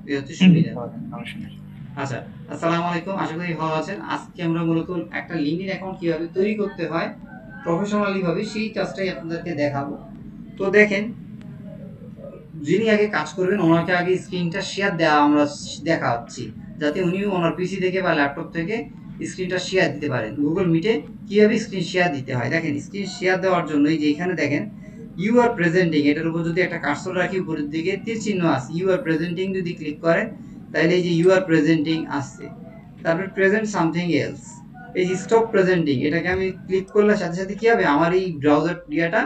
এই হচ্ছে সুবিধা। সমস্যা নেই। আচ্ছা, আসসালামু আলাইকুম। আশা করি ভালো আছেন। আজকে আমরা মূলত একটা লিঙ্কডইন অ্যাকাউন্ট কিভাবে তৈরি করতে হয় প্রফেশনালি ভাবে সেই কাজটাই আপনাদেরকে দেখাবো। তো দেখেন, যিনি আগে কাজ করবেন ওনাকে আগে স্ক্রিনটা শেয়ার দেওয়া আমরা দেখাচ্ছি, যাতে উনি ওনার পিসি থেকে বা ল্যাপটপ থেকে স্ক্রিনটা শেয়ার দিতে পারেন। গুগল মিটে কিভাবে স্ক্রিন শেয়ার দিতে হয় দেখেন। স্ক্রিন শেয়ার দেওয়ার জন্য এই যে এখানে দেখেন ইউ আর প্রেজেন্টিং, এটার উপর যদি একটা কার্সর রাখি উপরের দিকে তীর চিহ্ন আছে, ইউ আর প্রেজেন্টিং যদি ক্লিক করেন তাহলে এই যে ইউ আর প্রেজেন্টিং আসছে। তারপরে প্রেজেন্ট সামথিং এলস, এই যে স্টপ প্রেজেন্টিং, এটাকে আমি ক্লিক করলে সাথে সাথে কি হবে, আমার এই ব্রাউজার ইয়াটা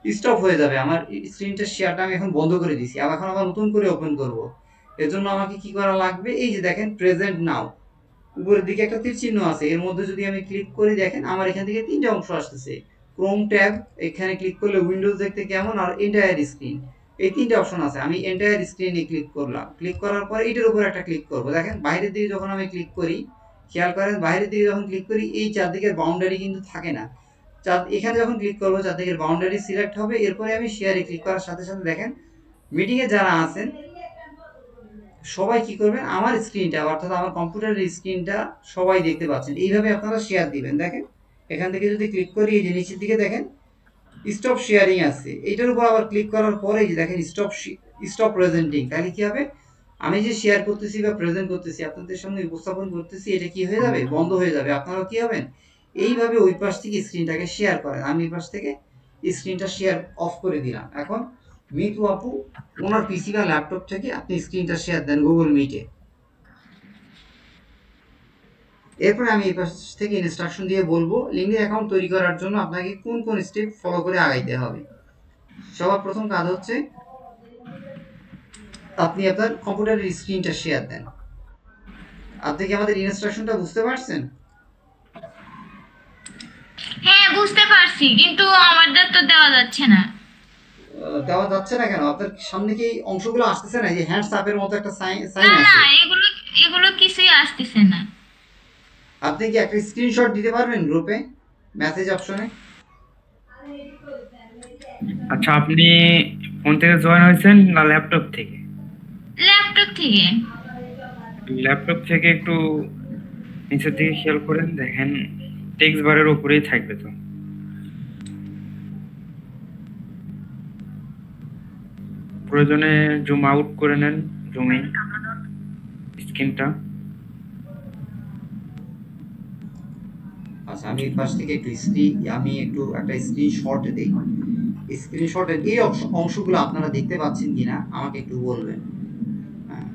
স্টপ হয়ে যাবে। আমার স্ক্রিনটা শেয়ারটা আমি এখন বন্ধ করে দিছি, এখন আবার নতুন করে ওপেন করব। এর জন্য আমাকে কি করা লাগবে, এই যে দেখেন প্রেজেন্ট নাও, উপরের দিকে একটা তীর চিহ্ন আছে, এর মধ্যে যদি আমি ক্লিক করি দেখেন আমার এখান থেকে তিনটা অংশ আসতেছে। ক্রোম ট্যাব, এখানে ক্লিক করলে উইন্ডোজ দেখতে কেমন, আর এন্টায়ার স্ক্রিন, এই তিনটা অপশন আছে। আমি এন্টায়ার স্ক্রিনে ক্লিক করলাম, ক্লিক করার পরে এটার উপর একটা ক্লিক করব। দেখেন বাইরের দিকে যখন আমি ক্লিক করি, খেয়াল করেন বাইরের দিকে যখন ক্লিক করি এই চারদিকের বাউন্ডারি কিন্তু থাকে না। এখানে যখন ক্লিক করবো চারদিকের বাউন্ডারি সিলেক্ট হবে, এরপরে আমি শেয়ারে ক্লিক করার সাথে সাথে দেখেন মিটিংয়ে যারা আছেন সবাই কি করবেন, আমার স্ক্রিনটা অর্থাৎ আমার কম্পিউটারের স্ক্রিনটা সবাই দেখতে পাচ্ছেন। এইভাবে আপনারা শেয়ার দিবেন। দেখেন এখান থেকে যদি ক্লিক করি এই যে নিচের দিকে দেখেন স্টপ শেয়ারিং আছে, এইটার উপর আবার ক্লিক করার পরে যে দেখেন স্টপ প্রেজেন্টিং, তাহলে কি হবে, আমি যে শেয়ার করতেছি বা প্রেজেন্ট করতেছি আপনাদের সামনে উপস্থাপন করতেছি, এটা কি হয়ে যাবে, বন্ধ হয়ে যাবে। আপনারা কি হবেন, এইভাবে ওই পাশ থেকে স্ক্রিনটাকে শেয়ার করেন। আমি এই পাশ থেকে স্ক্রিনটা শেয়ার অফ করে দিলাম। এখন মিতু আপু ওনার পিসি বা ল্যাপটপ থেকে আপনি স্ক্রিনটা শেয়ার দেন গুগল মিটে। এরপরে আমি এই পাশ থেকে ইনস্ট্রাকশন দিয়ে বলবো লিঙ্কডইন অ্যাকাউন্ট তৈরি করার জন্য আপনাকে কোন কোন স্টেপ ফলো করে আগাইতে হবে। সবার প্রথম কাজ হচ্ছে আপনি আপনার কম্পিউটারের স্ক্রিনটা শেয়ার দেন। আপনি কি আমাদের ইনস্ট্রাকশনটা বুঝতে পারছেন? হ্যাঁ, বুঝতে পারছি, কিন্তু আমাদের তো দেওয়া যাচ্ছে না। দেওয়া যাচ্ছে না কেন? আপনার সামনে কি এই অংশগুলো আসতেছে না, যে হ্যান্ডস আপের মতো একটা সাইন না সাইন না, আছে? এগুলো এগুলো কিছুই আসতেছে না। আপনি কি একটা স্ক্রিনশট দিতে পারবেন গ্রুপে মেসেজ অপশনে? আচ্ছা, আপনি ফোন থেকে জয়েন হয়েছেন না ল্যাপটপ থেকে? ল্যাপটপ থেকে। ল্যাপটপ থেকে একটু নিচের দিকে খেয়াল করেন, দেখেন টেক্সট বারের উপরেই থাকবে তো। প্রয়োজনে জুম আউট করে নেন, জুম ইন স্ক্রিনটা। আচ্ছা, আমি এই পাশ থেকে আমি একটু একটা স্ক্রিনশট দেই। স্ক্রিনশটের এই অংশগুলো আপনারা দেখতে পাচ্ছেন কিনা আমাকে একটু বলবেন।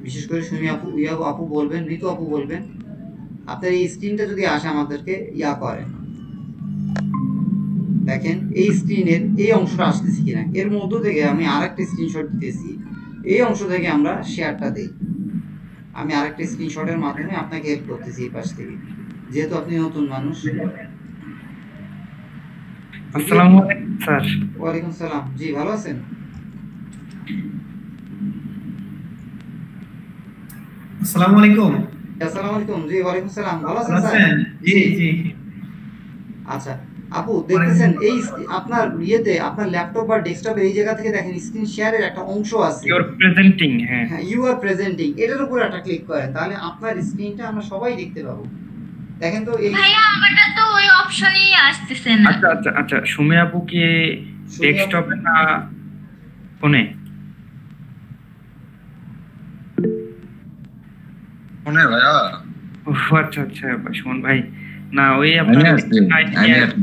বিশেষ করে সুমি আপু, ইয়াবু আপু বলবেন, ঋতু আপু বলবেন। আপনার এই স্ক্রিনটা যদি আসে আমাদেরকে করেন। দেখেন এই স্ক্রিনের এই অংশটা আসতেছে কিনা, এর মধ্য থেকে আমি আরেকটা স্ক্রিনশট দিতেছি, এই অংশ থেকে আমরা শেয়ারটা দেই। আমি আরেকটা স্ক্রিনশটের মাধ্যমে আপনাকে হেল্প করতেছি এই পাশ থেকে, যেহেতু আপনি নতুন মানুষ। যদি আসসালামু আলাইকুম স্যার। ওয়ালাইকুম সালাম, জি ভালো আছেন? আসসালামু আলাইকুম। আসসালামু আলাইকুম, জি ওয়ালাইকুম সালাম, ভালো ভালো আছেন স্যার? আছেন? জি জি। জি। আচ্ছা আপু, ওয়ালাইকুম দেখতেছেন এই আসসালাম। আপনার ইয়েতে আপনার ল্যাপটপ বা ডেস্কটপে এই জায়গা থেকে দেখেন স্ক্রিন শেয়ারের একটা অংশ আছে। ইউর প্রেজেন্টিং, হ্যাঁ। হ্যাঁ, ইউ আর প্রেজেন্টিং, এটার উপর একটা ক্লিক করেন, তাহলে আপনার স্ক্রিনটা আমরা সবাই দেখতে পাবো। দেখেন তো এই ভাইয়া, আমারটা তো ওই অপশনই আসতেছে না। আচ্ছা আচ্ছা আচ্ছা, সুমি আপু কি সুমি আপু, ডেস্কটপে না ফোনে? ফোনে ভাইয়া। ও আচ্ছা আচ্ছা, সুমন ভাই, না ওই আমি আপনার আসছি আমি আসছি।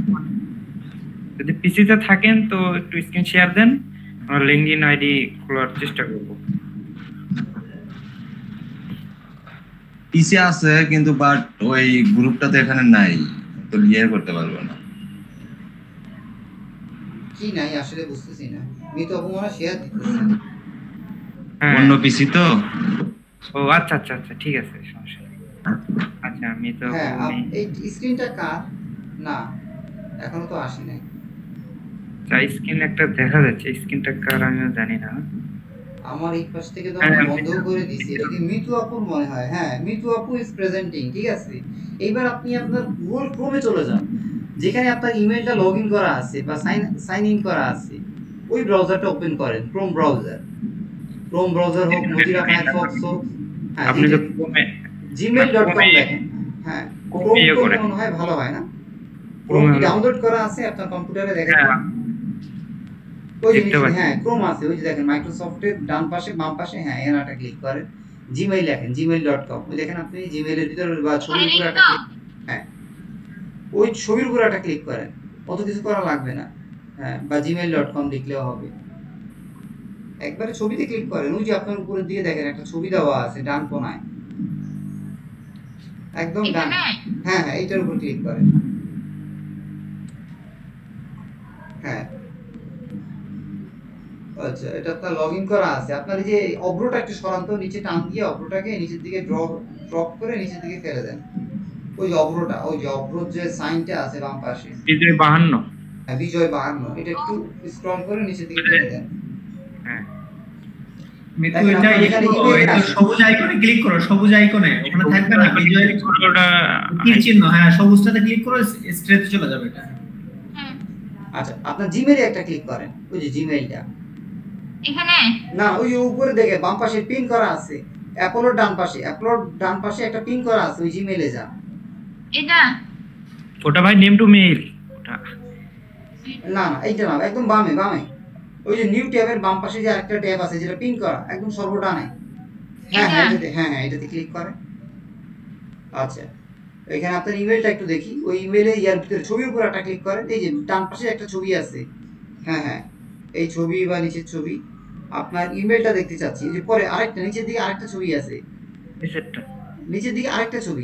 যদি পিসিতে থাকেন তো একটু স্ক্রিন শেয়ার দেন, আমরা লিঙ্কডইন আইডি খোলার চেষ্টা করব। পিসি আছে কিন্তু বাট ওই গ্রুপটা তো এখানে নাই, তো ইয়ে করতে পারবো না। কি নাই আসলে বুঝতেছি না। মৃত অপমানা শেয়ার দিতেছে। হ্যাঁ। অন্য পিসি তো। ও আচ্ছা আচ্ছা আচ্ছা, ঠিক আছে, সমস্যা নেই। আচ্ছা, আমি তো হ্যাঁ, বলি, এই স্ক্রিনটা কার? না, এখনো তো আসে নাই। স্ক্রিন একটা দেখা যাচ্ছে, স্ক্রিনটা কার আমিও জানি না। আমার এই পাশ থেকে তো হ্যাঁ, আমি আমি বন্ধ করে দিছি। এটা কি মিতু আপুর মনে হয়? হ্যাঁ, মিতু আপু ইজ প্রেজেন্টিং, ঠিক আছে। এইবার আপনি আপনার গুগল ক্রোমে চলে যান, যেখানে আপনার ইমেলটা লগ ইন করা আছে বা সাইন ইন করা আছে, ওই ব্রাউজারটা ওপেন করেন, ক্রোম ব্রাউজার। ক্রোম ব্রাউজার হোক, মজিলা ফায়ারফক্স হোক, হ্যাঁ আপনি তো ক্রোমে gmail.com Chrome-এ- দেখেন। হ্যাঁ Chrome ক্রোম ইয়ে তো করে। মনে হয় ভালো হয় না। ক্রোম Chrome কি হলো- ডাউনলোড করা আছে আপনার কম্পিউটারে দেখেন? হ্যাঁ, ওই যে দেখতে নিচে, পাচ্ছি। হ্যাঁ ক্রোম আছে, ওই যে দেখেন মাইক্রোসফটের ডান পাশে বাম পাশে, হ্যাঁ এখানে একটা ক্লিক করেন, জিমেইল লেখেন gmail.com, ওই দেখেন আপনি জিমেইলের ভিতরে বা ছবির উপরে একটা ক্লিক, হ্যাঁ ওই ছবির উপরে একটা ক্লিক করেন, অত কিছু করা লাগবে না। হ্যাঁ বা gmail.com লিখলেও হবে, একবারে ছবিতে ক্লিক করেন, ওই যে আপনার উপরের দিকে দেখেন একটা ছবি দেওয়া আছে ডান কোনায়, একদম ডান, এখানে হ্যাঁ হ্যাঁ এইটার উপর ক্লিক করেন। হ্যাঁ আচ্ছা, এটা আপনার লগ ইন করা আছে, আপনার এই যে অব্রটা একটু সরান্ত, নিচে টান দিয়ে অব্রটাকে নিচের দিকে ড্রপ করে নিচের দিকে ফেলে দেন, ওই যে অব্রটা, ওই যে অব্রর যে সাইনটা আছে বাম পাশে, বিজয় 52। হ্যাঁ বিজয় 52, এটা একটু স্ক্রল করে নিচের দিকে টেনে দেন। হ্যাঁ, মিতু দেখেন এটা আপনার এখানে একটু email এটা আছে। সবুজ আইকনে ক্লিক করো, সবুজ আইকনে ওখানে থাকবে না বিজয় ওটা তীর চিহ্ন, হ্যাঁ সবুজটাতে ক্লিক করো, স্ট্রেট চলে যাবে এটা। আচ্ছা আপনার জিমেইলে একটা ক্লিক করেন, ওই যে জিমেইলটা, এখানে না ওই যে উপরে দেখে বাম পাশে পিন করা আছে, অ্যাপোলোর ডান পাশে একটা পিন করা আছে, ওই জিমেইলে যান। এটা ওটা ভাই নেম টু মেইল ওটা। না না এইটা না, একদম বামে বামে, ওই যে নিউ ট্যাবের বাম পাশে যে আরেকটা ট্যাব আছে যেটা পিন করা একদম সর্বডানে, হ্যাঁ হ্যাঁ এটা? এটাতে, হ্যাঁ হ্যাঁ এটাতে ক্লিক করেন। আচ্ছা এখানে আপনার ইমেলটা একটু দেখি, ওই ইমেলে ইয়ার ভিতরে ছবির উপর একটা ক্লিক করেন, এই যে ডান পাশে একটা ছবি আছে, হ্যাঁ হ্যাঁ এই ছবি বা নিচের ছবি, আপনার ইমেলটা দেখতে চাচ্ছি, এই যে পরে আরেকটা নিচের দিকে আরেকটা ছবি আছে, এই সেটটা নিচের দিকে আরেকটা ছবি,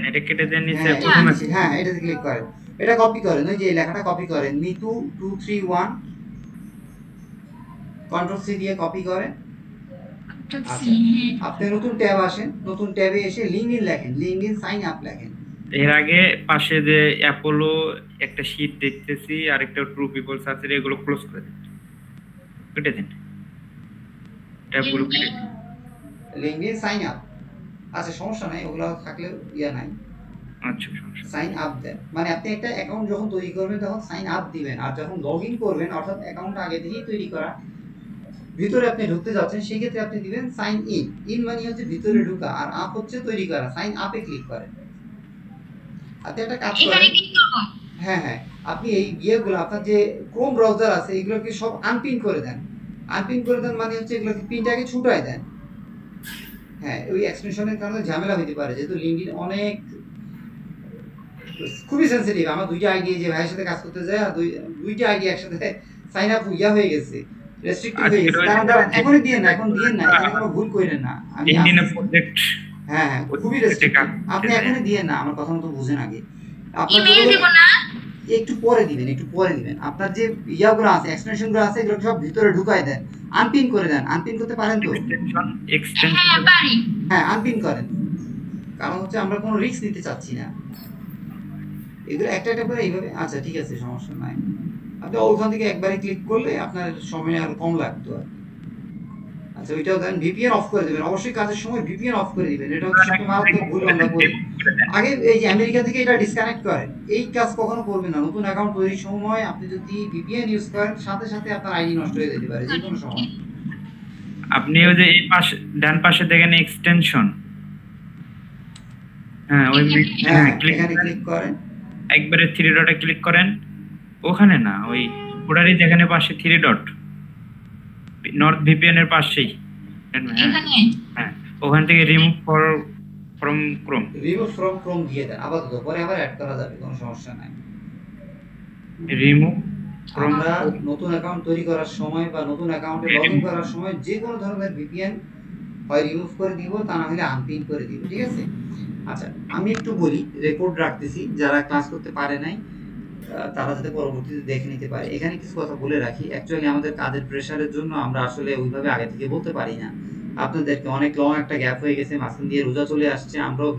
এটা কেটে দেন নিচে হ্যাঁ প্রথমে। নিচে, হ্যাঁ এটাতে ক্লিক করেন, এটা কপি করেন, ওই যে এই লেখাটা কপি করেন, মিতু 231, কন্ট্রোল সি দিয়ে কপি করেন। আচ্ছা আপনি নতুন ট্যাব আসেন, নতুন ট্যাবে এসে লিঙ্কডইন লেখেন, লিঙ্কডইন সাইন আপ লেখেন। এর আগে পাশে যে অ্যাপোলো একটা শীট দেখতেছি আর একটা ট্রু পিপলস আছে, এগুলো ক্লোজ করে দেন, কেটে দেন ট্যাবগুলো কেটে দেন। লিঙ্কডইন সাইন আপ, আচ্ছা সমস্যা নাই, ওগুলো থাকলেও ইয়া নাই, আচ্ছা সমস্যা নেই। সাইন আপ দেন, মানে আপনি একটা অ্যাকাউন্ট যখন তৈরি করবেন তখন সাইন আপ দিবেন, আর যখন লগ ইন করবেন অর্থাৎ অ্যাকাউন্ট আগে থেকেই তৈরি করা, ভিতরে আপনি ঢুকতে যাচ্ছেন, সেই ক্ষেত্রে আপনি দিবেন সাইন ইন, ইন মানে হচ্ছে ভিতরে ঢোকা, আর আপ হচ্ছে তৈরি করা, সাইন আপে ক্লিক করেন। আপনি একটা কাজ এখানে করেন, ক্লিক করব। হ্যাঁ হ্যাঁ আপনি এই ইয়েগুলো আপনার যে ক্রোম ব্রাউজার আছে এগুলোকে সব আনপিন করে দেন, আনপিন করে দেন মানে হচ্ছে এগুলোকে পিনটাকে ছুটায় দেন, হ্যাঁ ওই এক্সটেনশনের কারণে ঝামেলা হতে পারে, যেহেতু লিঙ্কডইন অনেক খুবই সেনসিটিভ, আমার দুইটা আইডি যে ভাইয়ের সাথে কাজ করতে যায়, আর দুইটা আইডি একসাথে সাইন আপ ইয়া হয়ে গেছে, রেস্ট্রিক্টেড হয়ে গেছে, কারণ তারা এখনই দিয়ে না, এখন দিয়ে না, এখানে কোনো ভুল করেন না, আমি লিঙ্কডইনে প্রজেক্ট হ্যাঁ হ্যাঁ খুবই রেস্ট্রিক্টেড, আপনি এখনই দিয়েন না, আমার কথা মতো বুঝেন আগে, আপনার ইমেল দেব না। একটু পরে দিবেন, একটু পরে দিবেন, আপনার যে ইয়াগুলো আছে এক্সটেনশনগুলো আছে এগুলো সব ভিতরে ঢুকায় দেন, আনপিন করে দেন, আনপিন করতে পারেন তো? এক্সটেনশন হ্যাঁ পারি। হ্যাঁ আনপিন করেন, কারণ হচ্ছে আমরা কোনো রিস্ক নিতে চাচ্ছি না, এগুলো একটা একটা করে এইভাবে, আচ্ছা ঠিক আছে সমস্যা নাই, আপনি ওখান থেকে একবারে ক্লিক করলে আপনার সময় আর কম লাগতো আর কি। আচ্ছা ওইটাও দেন, ভিপিএন অফ করে দিবেন, অবশ্যই কাজের সময় ভিপিএন অফ করে দিবেন, এটা হচ্ছে সবচেয়ে মারাত্মক ভুল আমরা করি। আগে এই যে আমেরিকা থেকে এটা ডিসকানেক্ট করেন, এই কাজ কখনো করবেন না, নতুন অ্যাকাউন্ট তৈরির সময় আপনি যদি ভিপিএন ইউজ করেন সাথে সাথে আপনার আইডি নষ্ট হয়ে যেতে পারে যে কোনো সময়। আপনি ওই যে এই পাশে ডান পাশে দেখেন এক্সটেনশন, হ্যাঁ ওই হ্যাঁ ক্লিক এখানে ক্লিক করেন, একবারে থ্রি ডটে ক্লিক করেন, ওখানে না ওই ওটারই যেখানে পাশে থ্রি ডট নর্থ ভিপিএন এর পাশেই, হ্যাঁ এখানে হ্যাঁ ওখান থেকে remove from Chrome, remove from Chrome দিয়ে দেন, আপাতত পরে আবার অ্যাড করা যাবে, কোনো সমস্যা নাই। রিমুভ ফ্রম আমরা নতুন অ্যাকাউন্ট তৈরি করার সময় বা নতুন অ্যাকাউন্টে লগ ইন করার সময় যে কোনো ধরনের ভিপিএন হয় রিমুভ করে দিব, তা না হলে আনপিন করে দিব, ঠিক আছে? আচ্ছা আমি একটু বলি, রেকর্ড রাখতেছি, যারা ক্লাস করতে পারে নাই তারা যাতে পরবর্তীতে দেখে নিতে পারে, এখানে কিছু কথা বলে রাখি, অ্যাকচুয়ালি আমাদের কাজের প্রেশারের জন্য আমরা আসলে ওইভাবে আগে থেকে বলতে পারি না আপনাদেরকে, অনেক লং একটা গ্যাপ হয়ে গেছে, মাঝখান দিয়ে রোজা চলে আসছে, আমরাও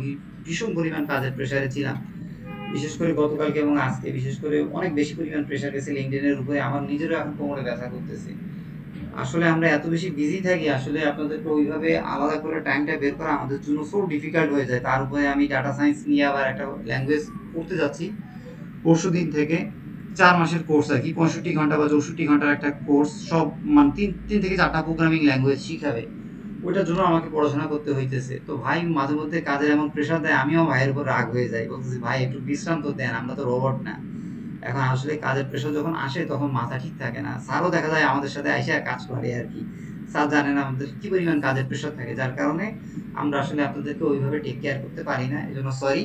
ভীষণ পরিমাণ কাজের প্রেশারে ছিলাম, বিশেষ করে গতকালকে এবং আজকে বিশেষ করে অনেক বেশি পরিমাণ প্রেশার গেছে লিঙ্কডইনের উপরে, আমার নিজেরও এখন কোমরে ব্যথা করতেছে, আসলে আমরা এত বেশি বিজি থাকি, আসলে আপনাদেরকে ওইভাবে আলাদা করে টাইমটা বের করা আমাদের জন্য সো ডিফিকাল্ট হয়ে যায়, তার উপরে আমি ডাটা সায়েন্স নিয়ে আবার একটা ল্যাঙ্গুয়েজ পড়তে যাচ্ছি পরশু দিন থেকে, 4 মাসের কোর্স আর কি, 65 ঘন্টা বা 64 ঘন্টার একটা কোর্স, সব মানে 3 থেকে 4টা প্রোগ্রামিং ল্যাঙ্গুয়েজ শিখাবে, ওইটার জন্য আমাকে পড়াশোনা করতে হইতেছে। তো ভাই মাঝে মধ্যে কাজের এমন প্রেশার দেয়, আমিও ভাইয়ের উপর রাগ হয়ে যাই, বলতেছি ভাই একটু বিশ্রাম তো দেন, আমরা তো রোবট না। এখন আসলে কাজের প্রেশার যখন আসে তখন মাথা ঠিক থাকে না। স্যারও দেখা যায় আমাদের সাথে আইসা কাজ করে আর কি। স্যার জানেন আমাদের কি পরিমাণ কাজের প্রেশার থাকে, যার কারণে আমরা আসলে আপনাদেরকে ওইভাবে টেক কেয়ার করতে পারি না, এই জন্য সরি।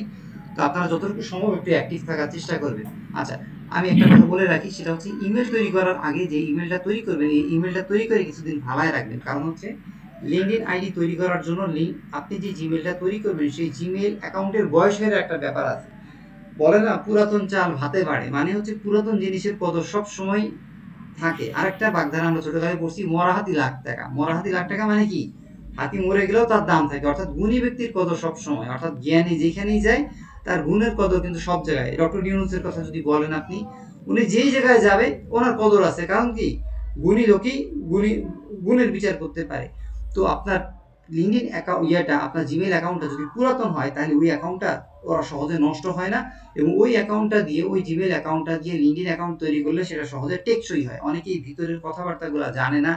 তো আপনারা যতটুকু সম্ভব একটু অ্যাক্টিভ থাকার চেষ্টা করবেন। আচ্ছা, আমি একটা কথা বলে রাখি, সেটা হচ্ছে ইমেল তৈরি করার আগে যে ইমেলটা তৈরি করবেন, এই ইমেলটা তৈরি করে কিছুদিন ভালায় রাখবেন। কারণ হচ্ছে লিঙ্কডইন আইডি তৈরি করার জন্য আপনি যে জিমেলটা তৈরি করবেন সেই জিমেল অ্যাকাউন্টের বয়সের একটা ব্যাপার আছে। বলে না পুরাতন চাল ভাতে বাড়ে, মানে হচ্ছে পুরাতন জিনিসের কদর সব সময় থাকে। আরেকটা বাগধারা আমরা ছোটবেলায় পড়ছি, মরা হাতি লাখ টাকা। মরা হাতি লাখ টাকা মানে কি, হাতি মরে গেলেও তার দাম থাকে। অর্থাৎ গুণী ব্যক্তির কদর সব সময়, অর্থাৎ জ্ঞানী যেখানেই যায় তার গুণের কদর কিন্তু সব জায়গায়। ডক্টর ইউনূসের কথা যদি বলেন আপনি, উনি যেই জায়গায় যাবে ওনার কদর আছে, কারণ কি গুণী লোকই গুণের বিচার করতে পারে। তো আপনার লিঙ্কডইন অ্যাকাউন্ট আপনার জিমেল অ্যাকাউন্টটা যদি পুরাতন হয় তাহলে ওই অ্যাকাউন্টটা ওরা সহজে নষ্ট হয় না, এবং ওই অ্যাকাউন্টটা দিয়ে, ওই জিমেল অ্যাকাউন্টটা দিয়ে লিঙ্কডইন অ্যাকাউন্ট তৈরি করলে সেটা সহজে টেকসই হয়। অনেকেই ভিতরের কথাবার্তাগুলো জানে না,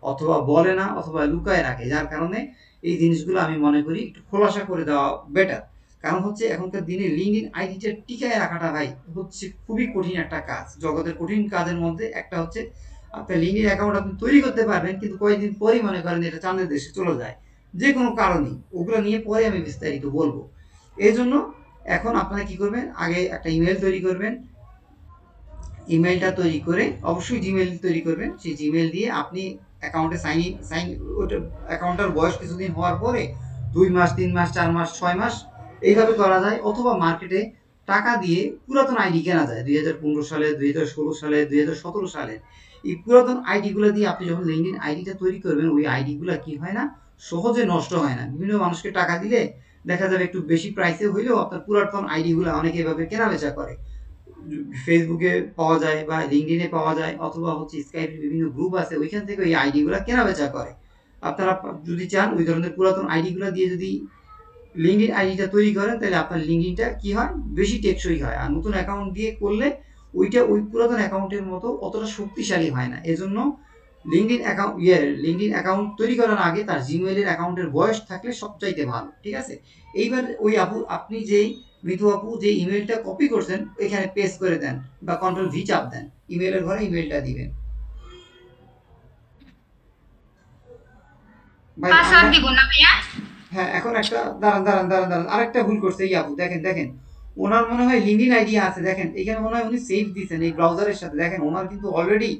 অথবা বলে না, অথবা লুকায় রাখে, যার কারণে এই জিনিসগুলো আমি মনে করি একটু খোলাসা করে দেওয়া বেটার। কারণ হচ্ছে এখনকার দিনে লিঙ্কডইন আইডিটা টিকায় রাখাটা ভাই হচ্ছে খুবই কঠিন একটা কাজ। জগতের কঠিন কাজের মধ্যে একটা হচ্ছে আপনার লিঙ্কডইন অ্যাকাউন্ট আপনি তৈরি করতে পারবেন, কিন্তু কয়েকদিন পরেই মনে করেন এটা চাঁদের দেশে চলে যায়, যে কোনো কারণেই। ওগুলো নিয়ে পরে আমি বিস্তারিত বলবো। এই জন্য এখন আপনারা কি করবেন, আগে একটা ইমেল তৈরি করবেন। ইমেলটা তৈরি করে অবশ্যই জিমেল তৈরি করবেন। সেই জিমেল দিয়ে আপনি অ্যাকাউন্টে সাইন ওটা অ্যাকাউন্টের বয়স কিছুদিন হওয়ার পরে 2 মাস 3 মাস 4 মাস 6 মাস এইভাবে করা যায়। অথবা মার্কেটে টাকা দিয়ে পুরাতন আইডি কেনা যায়, 2015 সালে, 2016 সালে, 2017 সালে। এই পুরাতন আইডিগুলো দিয়ে আপনি যখন লিঙ্কডইন আইডিটা তৈরি করবেন, ওই আইডিগুলো কি হয় না, সহজে নষ্ট হয় না। বিভিন্ন মানুষকে টাকা দিলে দেখা যাবে একটু বেশি প্রাইসে হইলেও আপনার পুরাতন আইডিগুলো অনেকে এভাবে কেনা বেচা করে। ফেসবুকে পাওয়া যায় বা লিঙ্কডইনে পাওয়া যায়, অথবা হচ্ছে স্কাইপের বিভিন্ন গ্রুপ আছে, ওইখান থেকে ওই আইডিগুলো কেনা বেচা করে। আপনারা যদি চান ওই ধরনের পুরাতন আইডিগুলো দিয়ে যদি লিঙ্কডইন আইডিটা তৈরি করেন, তাহলে আপনার লিঙ্কডইনটা কি হয়, বেশি টেকসই হয়। আর নতুন অ্যাকাউন্ট দিয়ে করলে ওইটা ওই পুরাতন অ্যাকাউন্টের মতো অতটা শক্তিশালী হয় না। এজন্য লিঙ্কডইন অ্যাকাউন্ট তৈরি করার আগে তার জিমেইলের অ্যাকাউন্টের বয়স থাকলে সবচাইতে ভালো, ঠিক আছে? এইবার ওই আপনি যেই মৃদু আপু যে ইমেলটা কপি করছেন এখানে পেস্ট করে দেন, বা কন্ট্রোল ভি চাপ দেন, ইমেলের ঘরে ইমেলটা দিবেন। ভাই পাসওয়ার্ড দিব না ভাইয়া? হ্যাঁ, এখন একটা দাঁড়ান, আরেকটা ভুল করছে এই আপু। দেখেন ওনার মনে হয় লিঙ্কডইন আইডি আছে, দেখেন এখানে মনে হয় উনি সেভ দিয়েছেন এই ব্রাউজারের সাথে। দেখেন ওনার কিন্তু অলরেডি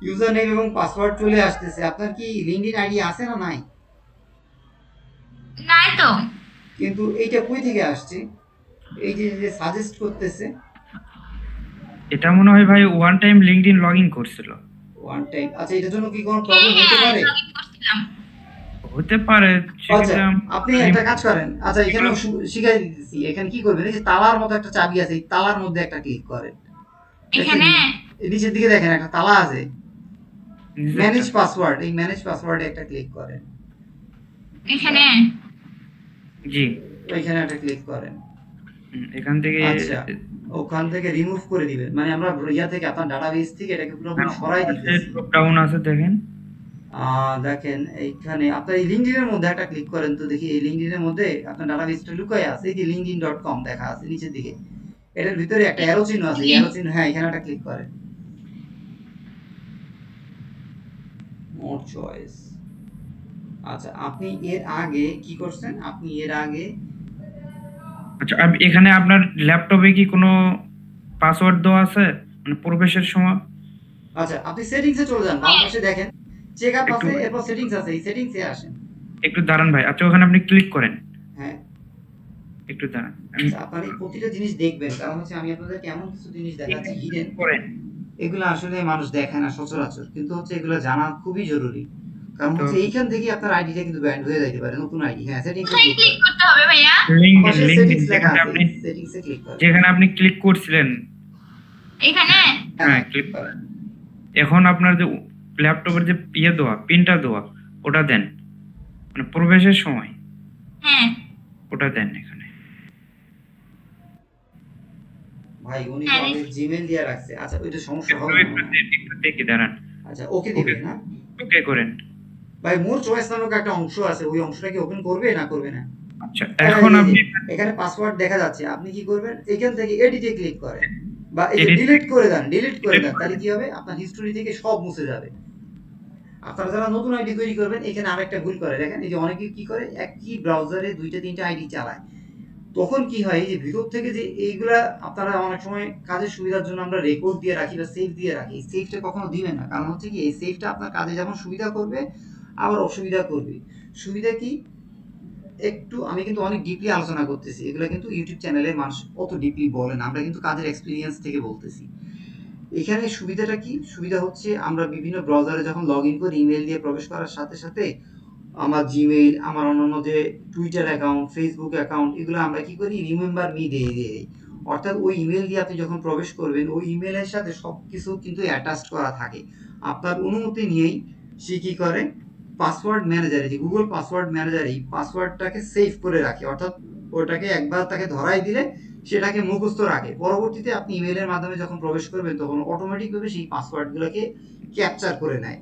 ইউজার নেম এবং পাসওয়ার্ড চলে আসতেছে। আপনার কি লিঙ্কডইন আইডি আছে না নাই? নাই তো। কিন্তু এইটা কই থেকে আসছে, এই যে যে সাজেস্ট করতেছে? এটা মনে হয় ভাই ওয়ান টাইম লিঙ্কডইন লগইন করছিল। ওয়ান টাইম, আচ্ছা এটার জন্য কি কোনো প্রবলেম হতে পারে? লগইন করছিলাম। হতে পারে। আচ্ছা, আপনি একটা কাজ করেন, আচ্ছা এখানে শিখাই দিতেছি। এখানে কি করবেন, এই যে তালার মতো একটা চাবি আছে, এই তালার মধ্যে একটা ক্লিক করেন। এখানে এই নিচের দিকে দেখেন একটা তালা আছে, ম্যানেজ পাসওয়ার্ড, এই ম্যানেজ পাসওয়ার্ডে একটা ক্লিক করেন। এখানে জি, ওইখানে একটা ক্লিক করেন। এখান থেকে আচ্ছা, ওখান থেকে রিমুভ করে দিবেন, মানে আমরা ইয়া থেকে আপনার ডাটাবেস থেকে এটাকে পুরোপুরি সরাই দিতেছি। ড্রপ ডাউন আছে দেখেন। দেখেন এইখানে আপনার এই লিঙ্কডইনের মধ্যে একটা ক্লিক করেন তো দেখি, এই লিঙ্কডইনের মধ্যে আপনার ডাটাবেসটা লুকায় আছে, এই যে linkedin.com দেখা আছে নিচের দিকে, এটার ভিতরে একটা অ্যারো চিহ্ন আছে, এই অ্যারো চিহ্ন, হ্যাঁ এখানে একটা ক্লিক করেন। মোর চয়েস। আচ্ছা, আপনি এর আগে কি করছেন, আপনি এর আগে আচ্ছা, এখানে আপনার ল্যাপটপে কি কোনো পাসওয়ার্ড দেওয়া আছে মানে প্রবেশের সময়? আচ্ছা আপনি সেটিংসে চলে যান, বাম পাশে দেখেন চেক আপ আছে, এরপর সেটিংস আছে, এই সেটিংসে আসেন। একটু দাঁড়ান ভাই। আচ্ছা, ওখানে আপনি ক্লিক করেন। হ্যাঁ, একটু দাঁড়ান। আচ্ছা আপনার এই প্রতিটা জিনিস দেখবেন, কারণ হচ্ছে আমি আপনাদের কেমন কিছু জিনিস দেখাচ্ছি হিডেন, করেন। এগুলো আসলে মানুষ দেখায় না সচরাচর, কিন্তু হচ্ছে এগুলো জানা খুবই জরুরি। কারণ হচ্ছে এইখান থেকে আপনার আইডিটা কিন্তু ব্যান্ড হয়ে যাইতে পারে, নতুন আইডি। হ্যাঁ, সেটিংসে কোথায় ক্লিক ক্লিক করুন, করতে হবে ভাইয়া? সেটিংস লেখা আছে, সেটিংসে ক্লিক করুন, যেখানে আপনি ক্লিক করছিলেন এখানে হ্যাঁ ক্লিক করেন। এখন আপনার যে ল্যাপটপের যে দেওয়া পিনটা দেওয়া ওটা দেন, মানে প্রবেশের সময় হ্যাঁ ওটা দেন এখানে। ভাই উনি তো আমাদের জিমেইল দিয়ে রাখছে। আচ্ছা ওইটা সমস্যা হবে না? একটু দেখি দাঁড়ান। আচ্ছা ওকে দিবেন না? ওকে করেন। ভাই মোর চয়েস নামক একটা অংশ আছে, ওই অংশটা কি ওপেন করবে না করবে না? আচ্ছা এখন এই যে আপনি এখানে পাসওয়ার্ড দেখা যাচ্ছে, আপনি কি করবেন এখান থেকে এডিটে ক্লিক করেন বা এই যে edit ডিলিট করে দেন, তাহলে কি হবে আপনার হিস্টোরি থেকে সব মুছে যাবে। আপনারা যারা নতুন আইডি তৈরি করবেন এখানে আরেকটা ভুল করে, দেখেন এই যে অনেকে কি করে একই ব্রাউজারে দুইটা তিনটা আইডি চালায়, তখন কি হয় এই যে ভিতর থেকে যে এইগুলা আপনারা অনেক সময় কাজের সুবিধার জন্য আমরা রেকর্ড দিয়ে রাখি বা সেভ দিয়ে রাখি, এই সেভটা কখনো দিবেন না, কারণ হচ্ছে কি এই সেভটা আপনার কাজে যেমন সুবিধা করবে আবার অসুবিধা করবে। সুবিধা কি, একটু আমি কিন্তু অনেক ডিপলি আলোচনা করতেছি, এগুলো কিন্তু ইউটিউব চ্যানেলে মানুষ অত ডিপলি বলে না, আমরা কিন্তু কাজের এক্সপিরিয়েন্স থেকে বলতেছি। এখানে সুবিধাটা কি, সুবিধা হচ্ছে আমরা বিভিন্ন ব্রাউজারে যখন লগ ইন করি ইমেল দিয়ে প্রবেশ করার সাথে সাথে আমার জিমেইল, আমার অন্যান্য যে টুইটার অ্যাকাউন্ট, ফেসবুক অ্যাকাউন্ট, এগুলো আমরা কি করি রিমেম্বার মি দিয়ে দিই, অর্থাৎ ওই ইমেল দিয়ে আপনি যখন প্রবেশ করবেন ওই ইমেলের সাথে সব কিছু কিন্তু অ্যাটাচ করা থাকে, আপনার অনুমতি নিয়েই সে কি করে পাসওয়ার্ড ম্যানেজারে, যে গুগল পাসওয়ার্ড ম্যানেজার এই পাসওয়ার্ডটাকে সেভ করে রাখে, অর্থাৎ ওটাকে একবার তাকে ধরাই দিলে সেটাকে মুখস্থ রাখে, পরবর্তীতে আপনি ইমেলের মাধ্যমে যখন প্রবেশ করবেন তখন অটোমেটিকভাবে সেই পাসওয়ার্ডগুলোকে ক্যাপচার করে নেয়।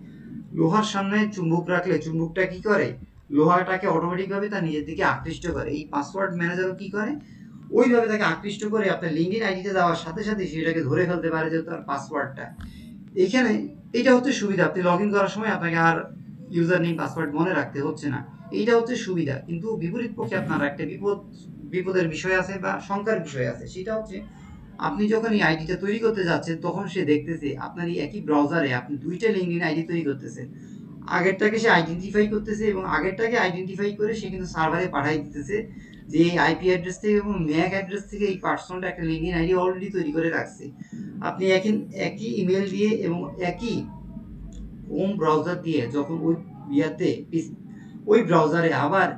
লোহার সামনে চুম্বক রাখলে চুম্বকটা কি করে লোহাটাকে অটোমেটিকভাবে তার নিজের দিকে আকৃষ্ট করে, এই পাসওয়ার্ড ম্যানেজারও কি করে ওইভাবে তাকে আকৃষ্ট করে আপনার লিঙ্কডিন আইডিতে যাওয়ার সাথে সাথে সেটাকে ধরে ফেলতে পারে যে তার পাসওয়ার্ডটা। এখানে এটা হচ্ছে সুবিধা, আপনি লগ ইন করার সময় আপনাকে আর ইউজার নেম পাসওয়ার্ড মনে রাখতে হচ্ছে না, এইটা হচ্ছে সুবিধা। কিন্তু বিপরীত পক্ষে আপনার একটা বিপদের বিষয় আছে বা শঙ্কার বিষয় আছে, সেটা হচ্ছে আপনি যখন এই আইডিটা তৈরি করতে যাচ্ছেন তখন সে দেখতেছে আপনার এই একই ব্রাউজারে আপনি দুইটা লিঙ্কডিন আইডি তৈরি করতেছেন, আগেরটাকে সে আইডেন্টিফাই করতেছে এবং আগেরটাকে আইডেন্টিফাই করে সে কিন্তু সার্ভারে পাঠিয়ে দিতেছে যে এই আইপি অ্যাড্রেস থেকে এবং ম্যাক অ্যাড্রেস থেকে এই পার্সনটা একটা লিঙ্কডিন আইডি অলরেডি তৈরি করে রাখছে। আপনি একই ইমেল দিয়ে এবং একই হোম ব্রাউজার দিয়ে যখন ওই ওই ব্রাউজারে আবার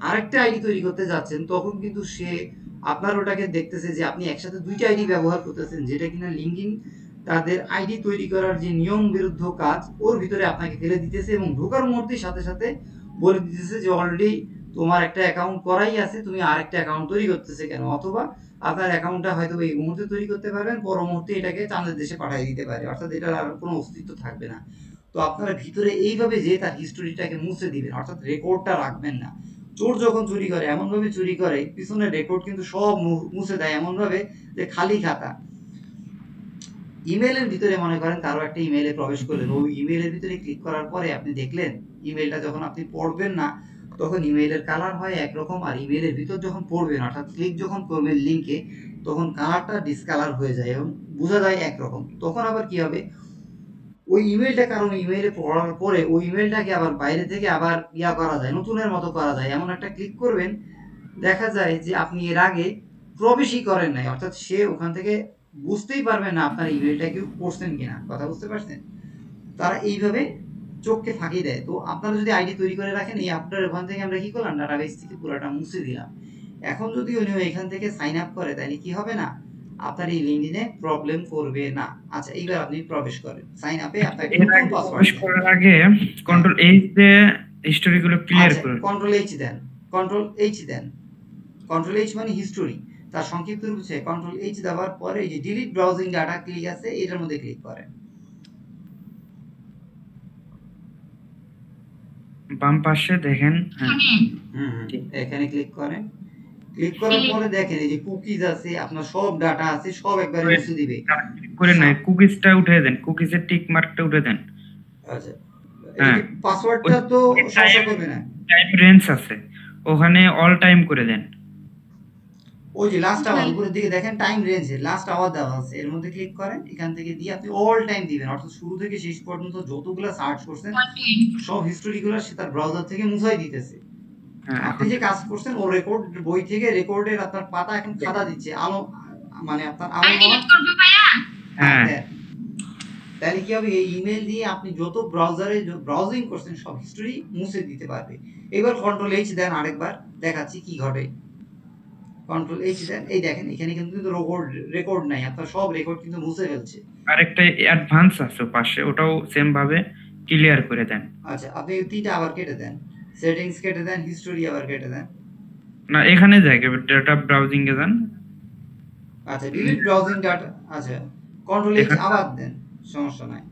আরেকটা আইডি তৈরি করতে যাচ্ছেন তখন কিন্তু সে আপনার ওটাকে দেখতেছে যে আপনি একসাথে দুইটা আইডি ব্যবহার করতেছেন, যেটা কিনা লিঙ্কডিন তাদের আইডি তৈরি করার যে নিয়ম বিরুদ্ধ কাজ ওর ভিতরে আপনাকে ফেলে দিতেছে এবং ঢোকার মুহূর্তে সাথে সাথে বলে দিতেছে যে অলরেডি তোমার একটা অ্যাকাউন্ট করাই আছে, তুমি আরেকটা অ্যাকাউন্ট তৈরি করতেছে কেন, অথবা আপনার অ্যাকাউন্টটা হয়তো এই মুহূর্তে তৈরি করতে পারবেন, পর মুহূর্তে এটাকে চাঁদের দেশে পাঠিয়ে দিতে পারে, অর্থাৎ এটার আর কোনো অস্তিত্ব থাকবে না। তো আপনারা ভিতরে এইভাবে যে তার হিস্টোরিটাকে মুছে দিবেন, অর্থাৎ রেকর্ডটা রাখবেন না। চোর যখন চুরি করে এমন ভাবে চুরি করে পিছনের রেকর্ড কিন্তু সব মুছে দেয় এমন ভাবে যে খালি খাতা। ইমেলের ভিতরে মনে করেন কারো একটা ইমেলে প্রবেশ করলেন, ওই ইমেলের ভিতরে ক্লিক করার পরে আপনি দেখলেন ইমেলটা যখন আপনি পড়বেন না তখন ইমেলের কালার হয় একরকম, আর ইমেলের ভিতর যখন পড়বেন অর্থাৎ ক্লিক যখন করবেন লিঙ্কে তখন কালারটা ডিসকালার হয়ে যায় এবং বোঝা যায় একরকম। তখন আবার কি হবে, ওই ইমেলটা কারণ ইমেলে পড়ার পরে ওই ইমেলটাকে আবার বাইরে থেকে আবার করা যায়, নতুনের মতো করা যায়, এমন একটা ক্লিক করবেন দেখা যায় যে আপনি এর আগে প্রবেশই করেন নাই, অর্থাৎ সে ওখান থেকে বুঝতেই পারবে না আপনার ইমেলটা কেউ পড়ছেন কিনা, কথা বুঝতে পারছেন? তারা এইভাবে চোখকে ফাঁকি দেয়। তো আপনারা যদি আইডি তৈরি করে রাখেন এই আপনার ওখান থেকে আমরা কি করলাম ডাটাবেস থেকে পুরোটা মুছে দিলাম, এখন যদি উনি এখান থেকে সাইন আপ করে তাহলে কি হবে না আপনার এই লিঙ্কডিনে প্রবলেম করবে না। আচ্ছা এইবার আপনি প্রবেশ করেন সাইন আপে, আপনাকে নতুন পাসওয়ার্ড প্রবেশ করার আগে কন্ট্রোল এইচ দিয়ে হিস্টোরিগুলো ক্লিয়ার করুন। কন্ট্রোল এইচ দেন, কন্ট্রোল এইচ দেন, কন্ট্রোল এইচ মানে হিস্টোরি, তার সংক্ষিপ্ত রূপ হচ্ছে কন্ট্রোল এইচ দেওয়ার পরে এই যে ডিলিট ব্রাউজিং ডাটা ক্লিক আছে এটার মধ্যে ক্লিক করেন, বাম পাশে দেখেন, হ্যাঁ এখানে ক্লিক করেন, ক্লিক করার পরে দেখেন এই যে কুকিজ আছে আপনার সব ডাটা আছে সব একবারে মুছে দিবে করে না, কুকিজটা উঠে দেন, কুকিজের টিক মার্কটা উঠে দেন। আচ্ছা এই পাসওয়ার্ডটা তো সমস্যা করবে না, টাইম রেঞ্জ আছে ওখানে অল টাইম করে দেন, ওই যে লাস্ট আওয়ার উপরের দিকে দেখেন টাইম রেঞ্জে লাস্ট আওয়ার দেওয়া আছে এর মধ্যে ক্লিক করেন, এখান থেকে দিয়ে আপনি অল টাইম দিবেন, অর্থাৎ শুরু থেকে শেষ পর্যন্ত যতগুলো সার্চ করছেন সব হিস্টোরিগুলো সে তার ব্রাউজার থেকে মুছাই দিতেছে। আপনি যে কাজ করছেন ও রেকর্ড বই থেকে রেকর্ডের আপনার পাতা এখন খাতা দিচ্ছে আলো, মানে আপনার আলো হ্যাঁ, তাহলে কি হবে এই ইমেল দিয়ে আপনি যত ব্রাউজারে ব্রাউজিং করছেন সব হিস্টোরি মুছে দিতে পারবে। এবার কন্ট্রোল এইচ দেন, আরেকবার দেখাচ্ছি কি ঘটে, কন্ট্রোল এইচ দেন, এই দেখেন এখানে কিন্তু রেকর্ড নাই, আপনার সব রেকর্ড কিন্তু মুছে ফেলছে। আরেকটা অ্যাডভান্স আছে পাশে, ওটাও সেম ভাবে ক্লিয়ার করে দেন। আচ্ছা আপনি তিনটা আবার কেটে দেন, সেটিংস কেটে দেন, হিস্টোরি আবার কেটে দেন, না এখানে যাই ডাটা ব্রাউজিং এ যান, আচ্ছা ডিলিট ব্রাউজিং ডাটা, আচ্ছা কন্ট্রোল এইচ আবার দেন, সমস্যা নাই।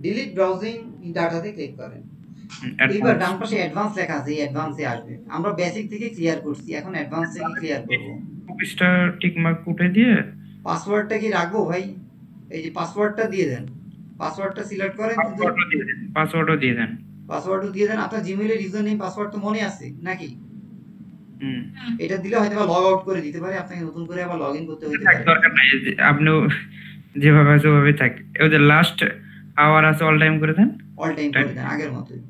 ডিলিট ব্রাউজিং ডাটাতে ক্লিক করেন। এবার ডান পাশে অ্যাডভান্স লেখা আছে, এই অ্যাডভান্সে আসবে। আমরা বেসিক থেকে ক্লিয়ার করছি, এখন অ্যাডভান্স থেকে ক্লিয়ার করব। কুকিজটা টিক মার্ক উঠে দিয়ে পাসওয়ার্ডটা কি রাখবো ভাই? এই যে পাসওয়ার্ডটা দিয়ে দেন, পাসওয়ার্ডটা সিলেক্ট করেন, কিন্তু পাসওয়ার্ডও দিয়ে দেন। পাসওয়ার্ডও দিয়ে দেন। আপনার জিমেইলের ইউজার নেম পাসওয়ার্ড তো মনে আছে নাকি? হুম, এটা দিলে হয়তো লগ আউট করে দিতে পারে, আপনাকে নতুন করে আবার লগইন করতে হতে পারে। দরকার নাই, আপনিও যেভাবে আছে ওভাবে থাক। ওই যে লাস্ট আওয়ার আছে অল টাইম করে দেন, অল টাইম করে দেন আগের মতোই।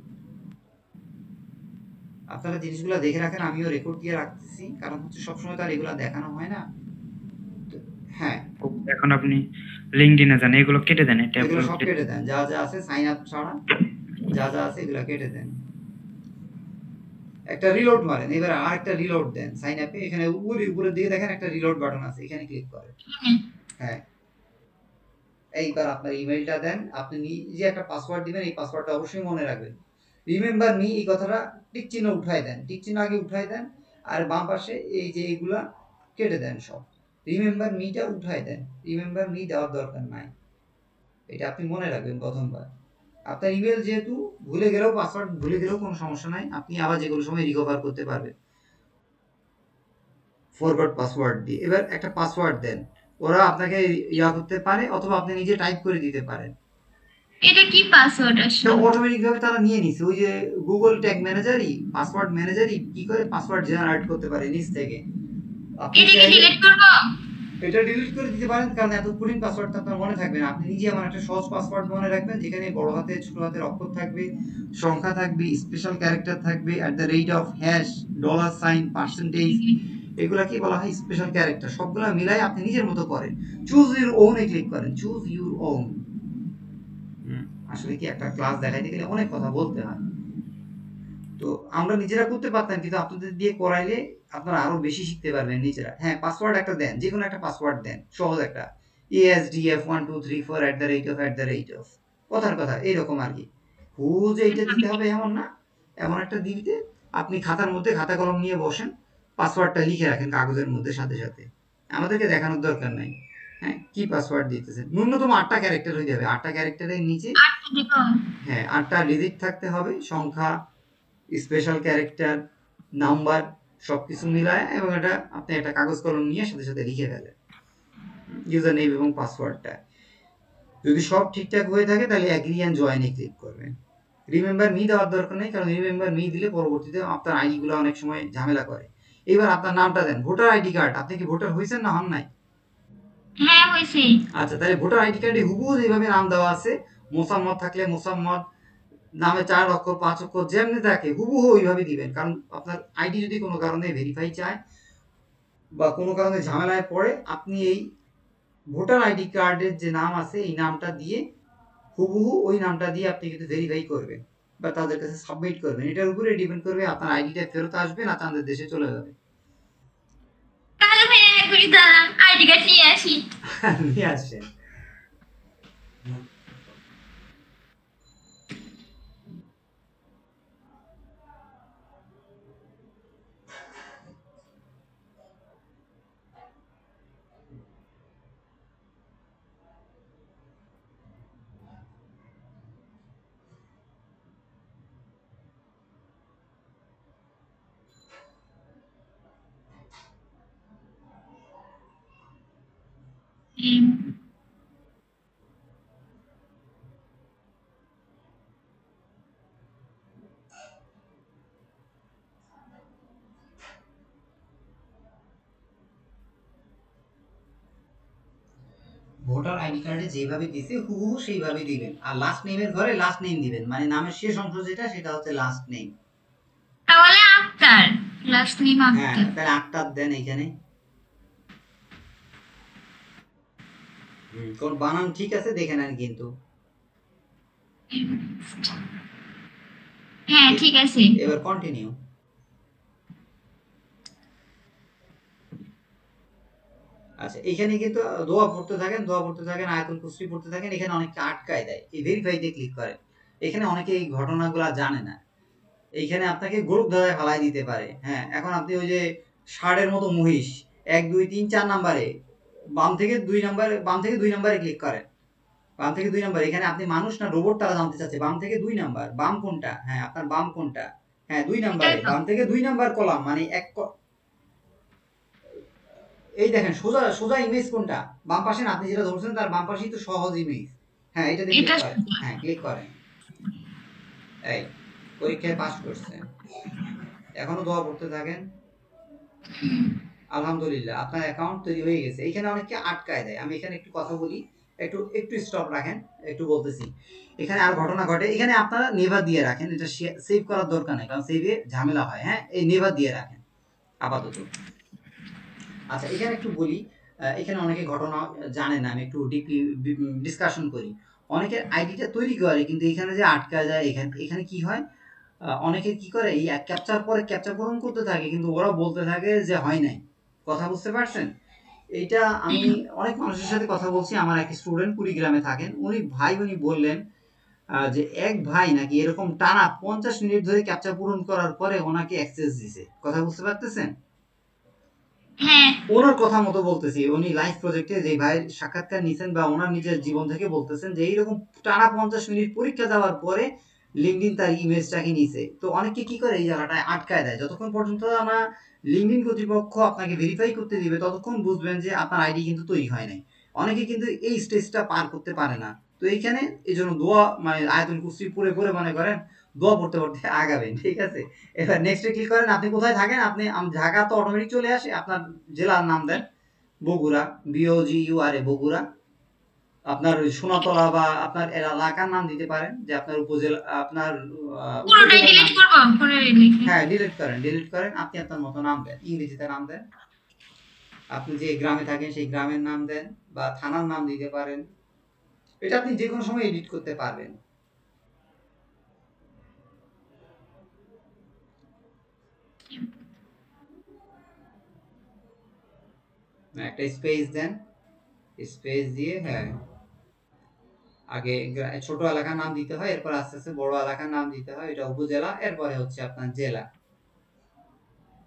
আপনারা জিনিসগুলো দেখে রাখেন, আমিও রেকর্ড দিয়ে রাখতেছি, কারণ হচ্ছে সবসময় তো আর এগুলো দেখানো হয় না। তো হ্যাঁ, এখন আপনি লিঙ্কডইনে যান, এগুলো কেটে দেন, এটা এগুলো সব কেটে দেন, যা যা আছে সাইন আপ ছাড়া যা যা আছে এগুলো কেটে দেন। একটা রিলোড মারেন, এবার আরেকটা রিলোড দেন সাইন আপে। এখানে উপরের দিকে দেখেন একটা রিলোড বাটন আছে, এখানে ক্লিক করেন। হ্যাঁ, এইবার আপনার ইমেইলটা দেন, আপনি নিজে একটা পাসওয়ার্ড দিবেন, এই পাসওয়ার্ডটা অবশ্যই মনে রাখবেন। রিমেম্বার মি, এই কথাটা টিক চিহ্ন উঠাই দেন, টিক চিহ্ন আগে উঠাই দেন, আর বাম পাশে এই যে এইগুলা কেটে দেন সব। রিমেম্বার মিটা উঠাই দেন, রিমেম্বার মি দেওয়ার দরকার নাই, এটা আপনি মনে রাখবেন প্রথমবার। আপনার ইমেল যেহেতু ভুলে গেলেও, পাসওয়ার্ড ভুলে গেলেও কোনো সমস্যা নাই, আপনি আবার যে কোনো সময় রিকভার করতে পারবেন ফরওয়ার্ড পাসওয়ার্ড দিয়ে। এবার একটা পাসওয়ার্ড দেন, ওরা আপনাকে ইয়া করতে পারে, অথবা আপনি নিজে টাইপ করে দিতে পারেন। এটা কি পাসওয়ার্ড তো আসলে? অটোমেটিক ভাবে তারা নিয়ে নিছে, ওই যে গুগল ট্যাগ ম্যানেজারই, পাসওয়ার্ড ম্যানেজারই কি করে পাসওয়ার্ড জেনারেট করতে পারে নিজ থেকে। আপনি এটা কি চাইলে ডিলিট করব? এটা ডিলিট করে দিতে পারেন, কারণ এত কঠিন পাসওয়ার্ড তো আপনার মনে থাকবে না। আপনি নিজে আমার একটা সহজ পাসওয়ার্ড মনে রাখবেন, যেখানে বড় হাতে ছোট হাতের অক্ষর থাকবে, সংখ্যা থাকবে, স্পেশাল ক্যারেক্টার থাকবে, @, $, পার্সেন্টেজ, এগুলা কি বলা হয় স্পেশাল ক্যারেক্টার। সবগুলা মিলাই আপনি নিজের মতো করেন, choose your own A click করেন, চুজ ইউর ওন। আসলে কি একটা ক্লাস দেখাইতে গেলে অনেক কথা বলতে হয়, তো আমরা নিজেরা করতে পারতাম, কিন্তু আপনাদের দিয়ে করাইলে আপনারা আরো বেশি শিখতে পারবেন নিজেরা। হ্যাঁ, পাসওয়ার্ড একটা দেন, যে কোনো একটা পাসওয়ার্ড দেন, সহজ একটা, ASDF1234 কথার কথা এইরকম আর কি। হুজ এইটা দিতে হবে এমন না, এমন একটা দিতে আপনি খাতার মধ্যে খাতা কলম নিয়ে বসেন, পাসওয়ার্ডটা লিখে রাখেন কাগজের মধ্যে সাথে সাথে, আমাদেরকে দেখানোর দরকার নাই। হ্যাঁ, কি পাসওয়ার্ড দিতেছেন, ন্যূনতম 8টা ক্যারেক্টার হয়ে যাবে, 8টা ক্যারেক্টারের নিচে, আটটা দিব। হ্যাঁ 8টা ডিজিট থাকতে হবে, সংখ্যা, স্পেশাল ক্যারেক্টার, নাম্বার, সবকিছু মিলায়, এবং এটা আপনি একটা কাগজ কলম নিয়ে সাথে সাথে লিখে ফেলেন ইউজার নেম এবং পাসওয়ার্ডটা। যদি সব ঠিকঠাক হয়ে থাকে তাহলে অ্যাগ্রি এন্ড জয়েনে ক্লিক করবেন। রিমেম্বার মি দেওয়ার দরকার নেই, কারণ রিমেম্বার মি দিলে পরবর্তীতে আপনার আইডি গুলো অনেক সময় ঝামেলা করে। এবার আপনার নামটা দেন, ভোটার আইডি কার্ড, আপনি কি ভোটার হয়েছেন না হন নাই? হ্যাঁ হয়েছে। আচ্ছা, তাহলে ভোটার আইডি কার্ডে হুবহু যেভাবে নাম দেওয়া আছে, মোসাম্মদ থাকলে মোসাম্মদ, নামে 4 অক্ষর 5 অক্ষর যেমনি থাকে হুবহু ওইভাবে দিবেন, কারণ আপনার আইডি যদি কোনো কারণে ভেরিফাই চায় বা কোনো কারণে ঝামেলায় পড়ে, আপনি এই ভোটার আইডি কার্ডের যে নাম আছে এই নামটা দিয়ে হুবহু ওই নামটা দিয়ে আপনি কিন্তু ভেরিফাই করবেন বা তাদের কাছে সাবমিট করবেন। এটার উপরে ডিপেন্ড করবে আপনার আইডিটা ফেরত আসবে না আপনাদের দেশে চলে যাবে। তাহলে ভাই এখনই দাঁড়ান, আইডি কার্ড নিয়ে আসি। নিয়ে আসছেন। ভোটার আইডি কার্ডে যেভাবে দিছে হুবহু সেইভাবে দিবেন, আর লাস্ট নেমের ঘরে লাস্ট নেম দিবেন, মানে নামের শেষ অংশ যেটা সেটা হচ্ছে লাস্ট নেম। তাহলে আক্তার, লাস্ট নেম হ্যাঁ, আক্তার। তাহলে আক্তার দেন এইখানে। কোন বানান ঠিক আছে দেখে নেন কিন্তু। হ্যাঁ ঠিক আছে। এবার কন্টিনিউ। আচ্ছা, এখানে কিন্তু দোয়া পড়তে থাকেন, দোয়া পড়তে থাকেন, আয়াতুল কুরসি পড়তে থাকেন। এখানে অনেকটা আটকায় দেয়, এই ভেরিফাইতে ক্লিক করেন। এখানে অনেকে এই ঘটনাগুলো জানে না, এইখানে আপনাকে গ্রুপ ধাঁধায় ফালাই দিতে পারে। হ্যাঁ, এখন আপনি ওই যে ষাঁড়ের মতো মহিষ 1 2 3 4 নাম্বারে বাম থেকে 2 নাম্বারে ক্লিক করেন, বাম থেকে 2 নাম্বার, এখানে আপনি মানুষ না রোবট তারা জানতে চাচ্ছে। বাম থেকে 2 নাম্বার, বাম কোনটা? হ্যাঁ আপনার বাম কোনটা? হ্যাঁ 2 নাম্বারে, এটাই তো। বাম থেকে 2 নাম্বার কলাম মানে এই দেখেন সোজা সোজা ইমেজ কোনটা? বাম পাশে না, আপনি যেটা ধরছেন তার বাম পাশেই তো সহজ ইমেজ। হ্যাঁ এটাতে ক্লিক এটা করেন, হ্যাঁ ক্লিক করেন। এই পরীক্ষায় পাস করছেন, এখনো দোয়া করতে থাকেন। আলহামদুলিল্লাহ আপনার অ্যাকাউন্ট তৈরি হয়ে গেছে। এখানে অনেকে আটকায় দেয়, আমি এখানে একটু কথা বলি, একটু একটু স্টপ রাখেন, একটু বলতেছি। এখানে আর ঘটনা ঘটে, এখানে আপনারা নেভার দিয়ে রাখেন, এটা সেভ করার দরকার নেই, কারণ সেভে ঝামেলা হয়। হ্যাঁ এই নেভার দিয়ে রাখেন আপাতত। আচ্ছা এখানে একটু বলি, এখানে অনেকে ঘটনা জানে না, আমি একটু ডিপলি ডিসকাশন করি। অনেকের আইডিটা তৈরি করে কিন্তু এখানে যে আটকা যায়, এখানে কি হয়, অনেকে কি করে এই ক্যাপচার পরে ক্যাপচার পূরণ করতে থাকে কিন্তু ওরা বলতে থাকে যে হয় নাই। কথা বুঝতে পারছেন? এইটা আমি অনেক মানুষের সাথে কথা বলছি, আমার এক স্টুডেন্ট কুড়িগ্রামে থাকেন, উনি বললেন যে এক ভাই নাকি এরকম টানা 50 মিনিট ধরে ক্যাপচার পূরণ করার পরে ওনাকে অ্যাক্সেস দিছে। কথা বুঝতে পারতেছেন? হ্যাঁ ওনার কথা মতো বলতেছি, উনি লাইভ প্রজেক্টে যে ভাই সাক্ষাৎকার নিছেন বা ওনার নিজের জীবন থেকে বলতেছেন যে এইরকম টানা 50 মিনিট পরীক্ষা দেওয়ার পরে লিঙ্কডইন তার ইমেজটাকে নিছে। তো অনেকে কি করে এই জায়গাটায় আটকায় দেয়, যতক্ষণ পর্যন্ত না লিঙ্কডইন কর্তৃপক্ষ আপনাকে ভেরিফাই করতে দিবে ততক্ষণ বুঝবেন যে আপনার আইডি কিন্তু তৈরি হয় নাই। অনেকে কিন্তু এই স্টেজটা পার করতে পারে না। তো এইখানে এই জন্য দোয়া মানে আয়াতুল কুরসি পড়ে পড়ে মনে করেন দোয়া পড়তে পড়তে আগাবেন, ঠিক আছে? এবার নেক্সটে ক্লিক করেন। আপনি কোথায় থাকেন? আপনি ঢাকা তো অটোমেটিক চলে আসে, আপনার জেলার নাম দেন বগুড়া, BOGURA বগুড়া। আপনার সোনাতলা বা আপনার এলাকার নাম দিতে পারেন, যে আপনার উপজেলা, আপনার পুরোটাই উপজেলার ডিলিট নাম। করবো পরে লিখে। হ্যাঁ ডিলিট করেন, আপনি আপনার মতো নাম দেন, ইংরেজিতে নাম দেন। আপনি যে গ্রামে থাকেন সেই গ্রামের নাম দেন বা থানার নাম দিতে পারেন। এটা আপনি যে কোনো সময় এডিট করতে পারবেন। একটা স্পেস দেন, স্পেস দিয়ে হ্যাঁ আগে ছোট এলাকার নাম দিতে হয়, এরপর আস্তে আস্তে বড় এলাকার নাম দিতে হয়, এটা উপজেলা, এরপরে হচ্ছে আপনার জেলা।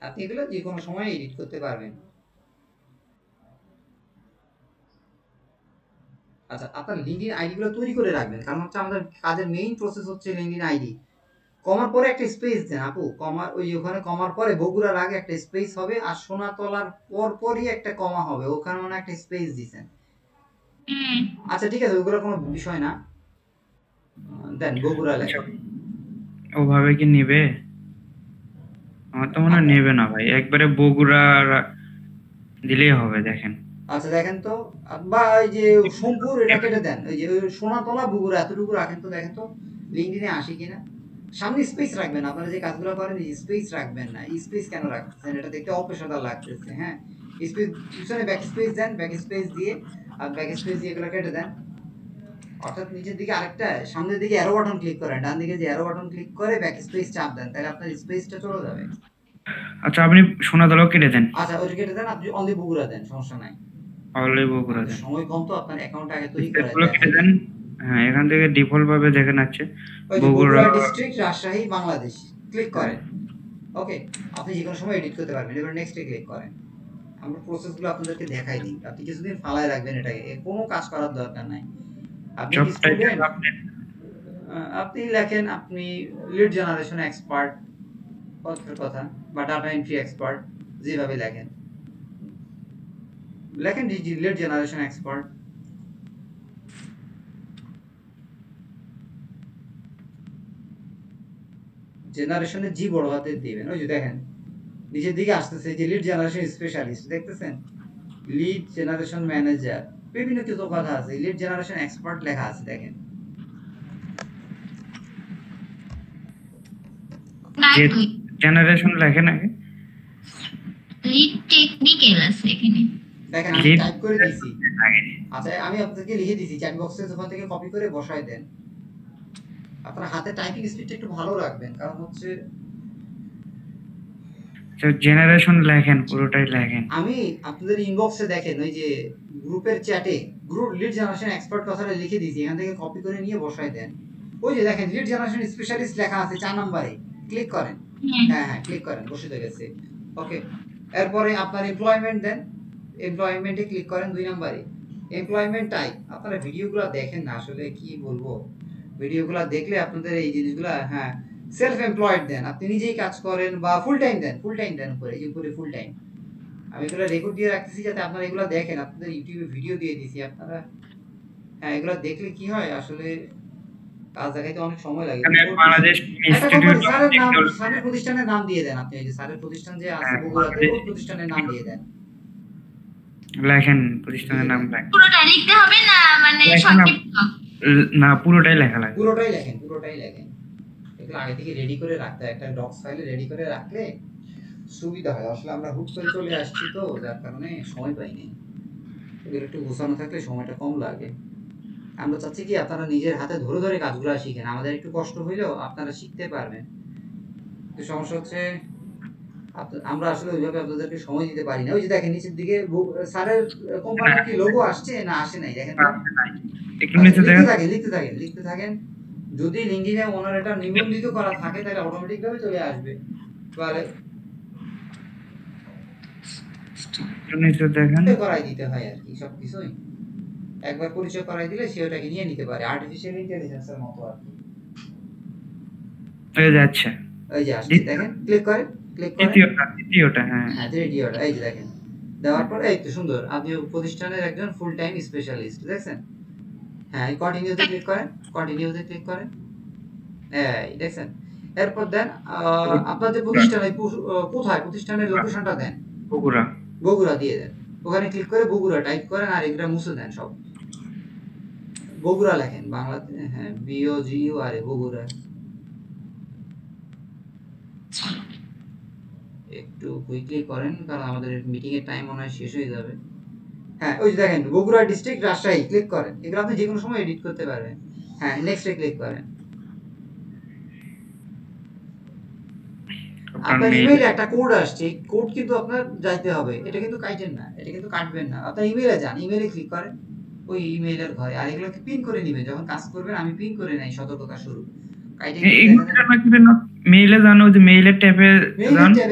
আপনি এগুলো যে কোনো সময় এডিট করতে পারবেন। আচ্ছা আপনার লিঙ্কডইন আইডি গুলো তৈরি করে রাখবেন, কারণ হচ্ছে আমাদের কাজের মেইন প্রসেস হচ্ছে লিঙ্কডইন আইডি। কমার পরে একটা স্পেস দেন আপু, কমার ওখানে কমার পরে বগুড়ার আগে একটা স্পেস হবে, আর সোনাতলার পরই একটা কমা হবে, ওখানে মানে একটা স্পেস দিবেন। আচ্ছা ঠিক আছে, ওগুলো কোনো বিষয় না, দেন বগুড়া লেখেন। ওভাবে কি নিবে? আমার তো মনে হয় নেবে না ভাই, একবারে বগুড়া দিলেই হবে। দেখেন আচ্ছা দেখেন তো, বা ওই যে সোমপুর এটা কেটে দেন, ওই যে সোনাতলা বগুড়া এতটুকু রাখেন তো, দেখেন তো লিঙ্কডইনে আসে কিনা। সামনে স্পেস রাখবেন, আপনারা যে কাজগুলো করেন স্পেস রাখবেন না। স্পেস কেন রাখতেছেন? এটা দেখতে অপেশাদার লাগতেছে। হ্যাঁ স্পেস পিছনে ব্যাক স্পেস দেন, ব্যাক স্পেস দিয়ে আর ব্যাক স্পেস দিয়ে এগুলো কেটে দেন। অর্থাৎ নিচের দিকে আরেকটা সামনের দিকে অ্যারো বাটন ক্লিক করেন, ডান দিকে যে অ্যারো বাটন ক্লিক করে ব্যাক স্পেস চাপ দেন, তাহলে আপনার স্পেসটা চলে যাবে। আচ্ছা আপনি সোনাতলাও কেটে দেন, আচ্ছা ওইটা কেটে দেন, আপনি অনলি বগুড়া দেন, সমস্যা নাই। তাহলে বগুড়া দেন। সময় কম তো, আপনার অ্যাকাউন্ট আগে তৈরি করে স্টেটগুলো কেটে দেন। হ্যাঁ এখান থেকে ডিফল্ট ভাবে দেখেন আছে ওই যে বগুড়া। বগুড়া ডিস্ট্রিক্ট, রাজশাহী, বাংলাদেশ ক্লিক করেন। ওকে আপনি যে কোনো সময় এডিট করতে পারবেন। এবার নেক্সটে ক্লিক করেন। আমরা প্রসেসগুলো আপনাদেরকে দেখাই দিই, আপনি কিছুদিন ফালায় রাখবেন এটাকে, কোনো কাজ করার দরকার নাই। আপনি জব কি টাইটেল স্টুডেন্ট? আপনি লেখেন আপনি লিড জেনারেশন এক্সপার্ট, কথা, বা ডাটা এন্ট্রি এক্সপার্ট, যেভাবে লেখেন লিড জেনারেশন এক্সপার্ট। জেনারেশনে জি বড় হাতে দিবেন, ওই যে দেখেন নিচের দিকে আসতেছে যে লিড জেনারেশন স্পেশালিস্ট, দেখতেছেন লিড জেনারেশন ম্যানেজার, বিভিন্ন কিছু কথা আছে, লিড জেনারেশন এক্সপার্ট লেখা আছে দেখেন। জেনারেশন লেখেন আগে, লিড টেকনিক্যাল আছে এখানে। দেখেন আমি টাইপ করে দিয়েছি। আচ্ছা আমি আপনাকে লিখে দিয়েছি, চ্যাট বক্সে ওখান থেকে কপি করে বসায় দেন। আপনার হাতে টাইপিং স্পিডটা একটু ভালো রাখবেন, কারণ হচ্ছে জেনারেশন লেখেন, পুরোটাই লেখেন। আমি আপনাদের ইনবক্সে দেখেন ওই যে গ্রুপের চ্যাটে গ্রুপ লিড জেনারেশন এক্সপার্ট কথাটা লিখে দিয়েছি, এখান থেকে কপি করে নিয়ে বসায় দেন। ওই যে দেখেন লিড জেনারেশন স্পেশালিস্ট লেখা আছে 4 নম্বরে, ক্লিক করেন। হ্যাঁ ক্লিক করেন, বসে গেছে। ওকে এরপরে আপনার এমপ্লয়মেন্ট দেন, এমপ্লয়মেন্টে ক্লিক করেন 2 নম্বরে। এমপ্লয়মেন্ট টাইপ, আপনারা ভিডিওগুলো দেখেন না, আসলে কি বলবো, ভিডিওগুলো দেখলে আপনাদের এই জিনিসগুলো, হ্যাঁ সেলফ এমপ্লয়েড দেন, আপনি নিজেই কাজ করেন, বা ফুল টাইম দেন, ফুল টাইম দেন উপরে, এই যে উপরে ফুল টাইম। আমি এগুলো রেকর্ড দিয়ে রাখতেছি যাতে আপনারা এগুলো দেখেন, আপনাদের ইউটিউবে ভিডিও দিয়ে দিয়েছি আপনারা, হ্যাঁ এগুলো দেখলে কি হয় আসলে কাজ দেখাইতে অনেক সময় লাগে। এখানে বাংলাদেশ একটা কাজ ইনস্টিটিউট করেন, অফ স্যারের নাম, টেকনোলজি। স্যারের প্রতিষ্ঠানের নাম দিয়ে দেন আপনি, এই যে স্যারের প্রতিষ্ঠান যে আছে হ্যাঁ, বগুড়াতে, ওই প্রতিষ্ঠানের নাম দিয়ে দেন। লেখেন প্রতিষ্ঠানের নাম লেখেন। পুরোটা লিখতে হবে না মানে লেখেন না, সংক্ষিপ্ত? না পুরোটাই লেখা লাগে। পুরোটাই লেখেন, পুরোটাই লেখেন। এগুলো আগে থেকে রেডি করে রাখতে হয়, একটা ডক্স ফাইলে রেডি করে রাখলে সুবিধা হয়। আসলে আমরা হুট করে চলে আসছি তো, যার কারণে সময় পাইনি। এগুলো একটু গোছানো থাকলে সময়টা কম লাগে। আমরা চাচ্ছি কি আপনারা নিজের হাতে ধরে ধরে কাজগুলো শিখেন, আমাদের একটু কষ্ট হইলেও আপনারা শিখতে পারবেন। তো সমস্যা হচ্ছে আমরা আসলে ওইভাবে আপনাদেরকে সময় দিতে পারি না। ওই যে দেখেন নিচের দিকে স্যারের কোম্পানির কি লোগো আসছে না আসে নাই দেখেন তো। একটু নিচে দেখেন। লিখতে থাকেন। যদি লিঙ্কডিনে ওনার এটা নিবন্ধিত করা থাকে তাহলে অটোমেটিক ভাবে চলে আসবে। তাহলে একটু নিচে দেখেন। করাই দিতে হয় আর কি সবকিছুই। একবার পরিচয় করাই দিলে সে ওটাকে নিয়ে নিতে পারে, আর্টিফিশিয়াল ইন্টেলিজেন্সের মতো আর কি। হয়ে যাচ্ছে। এই যে আসছে দেখেন, ক্লিক করেন। দ্বিতীয়টা হ্যাঁ। হ্যাঁ তৃতীয়টা, এই যে দেখেন। দেওয়ার পর এই তো সুন্দর, আপনি প্রতিষ্ঠানের একজন ফুল টাইম স্পেশালিস্ট দেখছেন। হ্যাঁ কন্টিনিউতে ক্লিক করেন, কন্টিনিউতে ক্লিক করেন, এই দেখছেন। এরপর দেন আপনার যে প্রতিষ্ঠান কোথায় প্রতিষ্ঠানের লোকেশনটা দেন, বগুড়া দিয়ে দেন। ওখানে ক্লিক করে বগুড়া টাইপ করেন আর এগুলা মুছে দেন সব। বগুড়া লেখেন বাংলাতে, হ্যাঁ BOGURA বগুড়া। একটু কুইকলি করেন কারণ আমাদের মিটিং এর টাইম মনে হয় শেষ হয়ে যাবে। হ্যাঁ ওই যে দেখেন বগুড়া ডিস্ট্রিক্ট রাজশাহী, ক্লিক করেন। এগুলো আপনি যে কোনো সময় এডিট করতে পারবেন। হ্যাঁ নেক্সটে ক্লিক করেন। আপনার ইমেইলে একটা কোড আসছে, কোড কিন্তু আপনার যাইতে হবে, এটা কিন্তু কাটেন না, এটা কিন্তু কাটবেন না। আপনার ইমেইলে যান, ইমেইলে ক্লিক করেন ওই ইমেইলের ঘরে, আর এগুলোকে পিন করে নেবেন যখন কাজ করবেন। আমি পিন করে নাই, সতর্কতা শুরু মেইলে জানো যে মেইলের ট্যাবে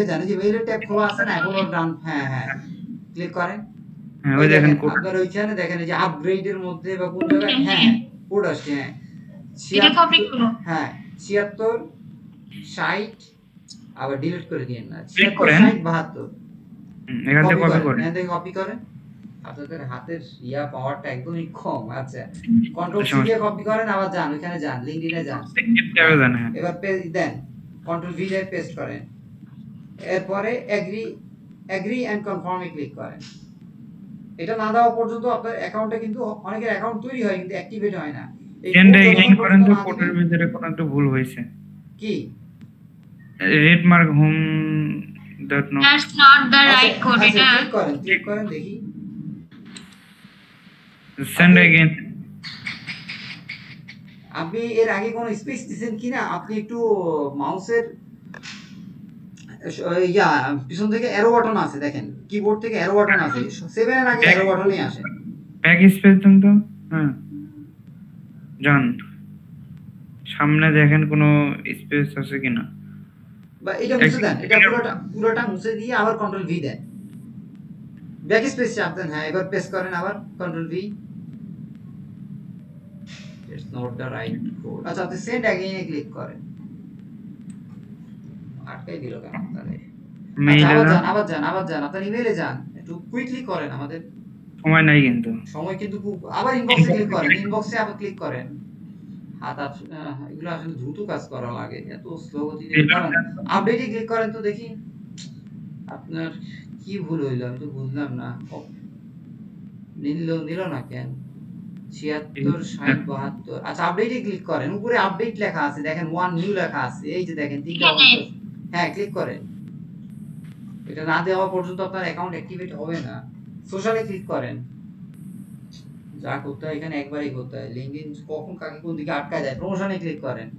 যান, যে মেইলের ট্যাব খোলা আছে না এখন ডান, হ্যাঁ ক্লিক করেন। হ্যাঁ ওই দেখেন কোড, আপনার ওইখানে দেখেন এই যে আপগ্রেডের মধ্যে বা কোন জায়গায়, হ্যাঁ কোড আসছে, হ্যাঁ এটা কপি করো। হ্যাঁ 76 60 আবার ডিলিট করে দিয়েন না, ক্লিক করেন 72 এখান থেকে কপি করেন, এখান থেকে কপি করেন। আপনাদের হাতের পাওয়ারটা একদমই কম। আচ্ছা কন্ট্রোল সি দিয়ে কপি করেন, আবার যান ওখানে যান, লিংকডইনে যান, ট্যাবে যান। হ্যাঁ এবার পেজ দেন, কন্ট্রোল ভি দিয়ে পেস্ট করেন। এরপরে এগ্রি এন্ড কনফার্মে ক্লিক করেন। এটা না দেওয়া পর্যন্ত আপনার অ্যাকাউন্টে কিন্তু অনেকের অ্যাকাউন্ট তৈরি হয় কিন্তু অ্যাক্টিভেট হয় না। এন্ডে লাইন করেন তো, কোডের ভিতরে কোনো একটা ভুল হয়েছে। কি red mark home dot no, That's not the right code. এটা ক্লিক করেন দেখি। Send again. আপনি এর আগে কোনো স্পেস দিবেন কিনা, আপনি একটু মাউসের পিছন থেকে অ্যারো বাটন আছে দেখেন, কিবোর্ড থেকে অ্যারো বাটন আছে, 7 এর আগে অ্যারো বাটনই আসে। ব্যাক স্পেস দেন তো। হ্যাঁ যান, সামনে দেখেন কোনো স্পেস আছে কিনা, বা এটা মুছে দেন, এটা পুরোটা মুছে দিয়ে আবার কন্ট্রোল ভি দেন, ব্যাক স্পেস চাপ দেন। হ্যাঁ এবার প্রেস করেন আবার control V. It's not the right code. আচ্ছা আপনি সেন্ড अगेन এ ক্লিক করেন। আটকাই দিল কেন তাহলে? আবার যান আপনার ইমেইলে যান, একটু কুইকলি করেন, আমাদের সময় নাই কিন্তু, সময় কিন্তু খুব। আবার ইনবক্সে ক্লিক করেন, ইনবক্সে আবার ক্লিক করেন। হাত এগুলো আসলে দ্রুত কাজ করা লাগে, এত স্লো গতিতে করেন। আপডেটে ক্লিক করেন তো দেখি আপনার কি ভুল হইলো, আমি তো বুঝলাম না। নিল না কেন? 76 60 72। আচ্ছা আপডেটে ক্লিক করেন, উপরে আপডেট লেখা আছে দেখেন, ওয়ান নিউ লেখা আছে, এই যে দেখেন তিনটা অপশন। হ্যাঁ ক্লিক করেন। এটা না দেওয়া পর্যন্ত আপনার অ্যাকাউন্ট অ্যাক্টিভেট হবে না। সোশ্যালে ক্লিক করেন। যা করতে হয় এখানে একবারই করতে হয়, লিংকডইন কখন কাকে কোন দিকে আটকা যায়। প্রমোশনে ক্লিক করেন।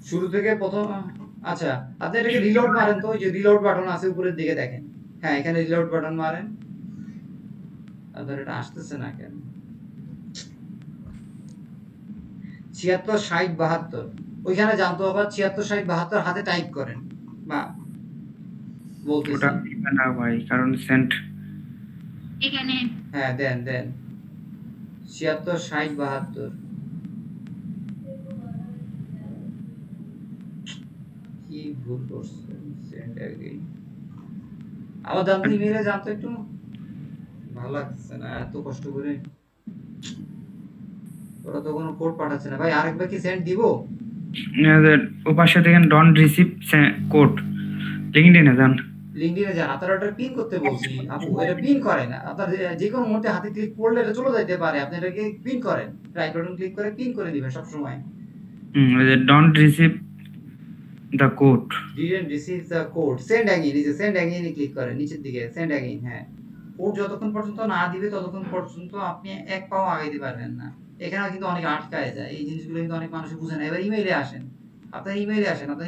শুরু থেকে প্রথম, আচ্ছা আপনি এটাকে রিলোড মারেন তো, ওই যে রিলোড বাটন আছে উপরের দিকে দেখেন। হ্যাঁ এখানে রিলোড বাটন মারেন। আপনার এটা আসতেছে না কেন? 76 60 72 ওইখানে যান তো, আবার 76 60 72 হাতে টাইপ করেন। বা বলতেছি ওটা দিবে না ভাই, কারণ সেন্ট এখানে হ্যাঁ দেন দেন 76 60 72 কি ভুল করছে সেন্ড এগেইন আবার জানতো ইমেইলে জানতো একটু ভালো লাগছে না এত কষ্ট করে ওরা তো কোনো কোড পাঠাচ্ছে না ভাই আরেকবার কি সেন্ড দিব ও পাশে দেখেন ডন্ট রিসিভ কোড লিঙ্কডইনে যান। লিংকডইনে যান আপনারা ওটা পিন করতে বলছি আপু এটা পিন করেন আপনার যে কোনো মুহূর্তে হাতে ক্লিক করলে এটা চলে যেতে পারে আপনি এটাকে পিন করেন রাইট বাটন ক্লিক করে পিন করে দিবেন সব সময় ওই যে don't receive the code. didn't receive the code send again এই যে send again এ ক্লিক করেন নিচের দিকে send again হ্যাঁ কোড যতক্ষণ পর্যন্ত না দিবে ততক্ষণ পর্যন্ত আপনি এক পাও আগাইতে পারবেন না এখানে কিন্তু অনেক আটকায় যায় এই জিনিসগুলো কিন্তু অনেক মানুষ বুঝে না এবার ইমেইলে আসেন আপনার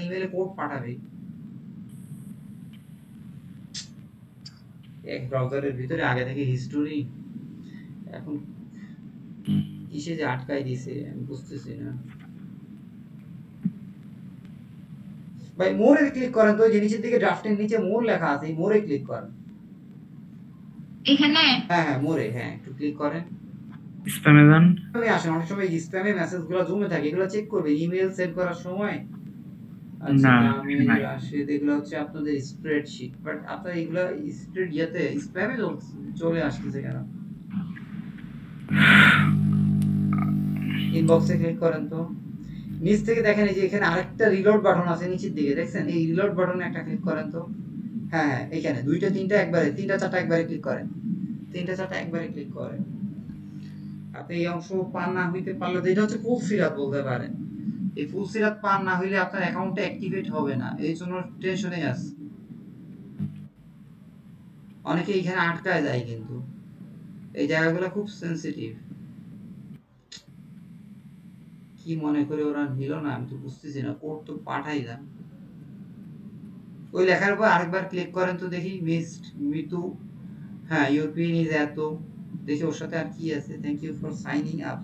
ইমেইলে কোড পাঠাবে এক ব্রাউজারের ভিতরে আগে থেকে হিস্টোরি এখন কিসে যে আটকায় দিয়েছে আমি বুঝতেছি না ভাই মোরে ক্লিক করেন তো যে নিচের দিকে ড্রাফটের নিচে মোর লেখা আছে এই মোরে ক্লিক করেন এখানে হ্যাঁ হ্যাঁ মোরে হ্যাঁ একটু ক্লিক করেন স্প্যামে যান। আমি আসেন অনেক সময় স্প্যামে মেসেজগুলো জমে থাকে এগুলো চেক করবে ইমেল সেন্ড করার সময় আচ্ছা না, আমি নাই। আসে এগুলো হচ্ছে আপনাদের স্প্রেডশিট বাট আপনার এগুলো স্প্রেড ইয়াতে স্প্যামে চলে আসতেছে কেন ইনবক্সে ক্লিক করেন তো নিচ থেকে দেখেন এই যে এখানে আরেকটা রিলোড বাটন আছে নিচের দিকে দেখছেন এই রিলোড বাটনে একটা ক্লিক করেন তো হ্যাঁ হ্যাঁ এখানে দুইটা তিনটা একবারে তিনটা চারটা একবারে ক্লিক করেন তিনটা চারটা একবারে ক্লিক করেন আপনি এই অংশ পান না হইতে পারলে তো এটা হচ্ছে ফুল সিরাত বলতে পারেন এই ফুল সিরাত পান না হইলে আপনার অ্যাকাউন্টটা অ্যাক্টিভেট হবে না এই জন্য টেনশনে আছে অনেকে এখানে আটকায় যায় কিন্তু এই জায়গাগুলো খুব সেনসিটিভ কি মনে করে ওরা নিল না আমি তো বুঝতেছি না কোড তো পাঠাই দেন ওই লেখার উপর আরেকবার ক্লিক করেন তো দেখি মিসড মিতু হ্যাঁ ইউরোপিয়ান ইজ এত দেখি ওর সাথে আর কি আছে thank you for signing up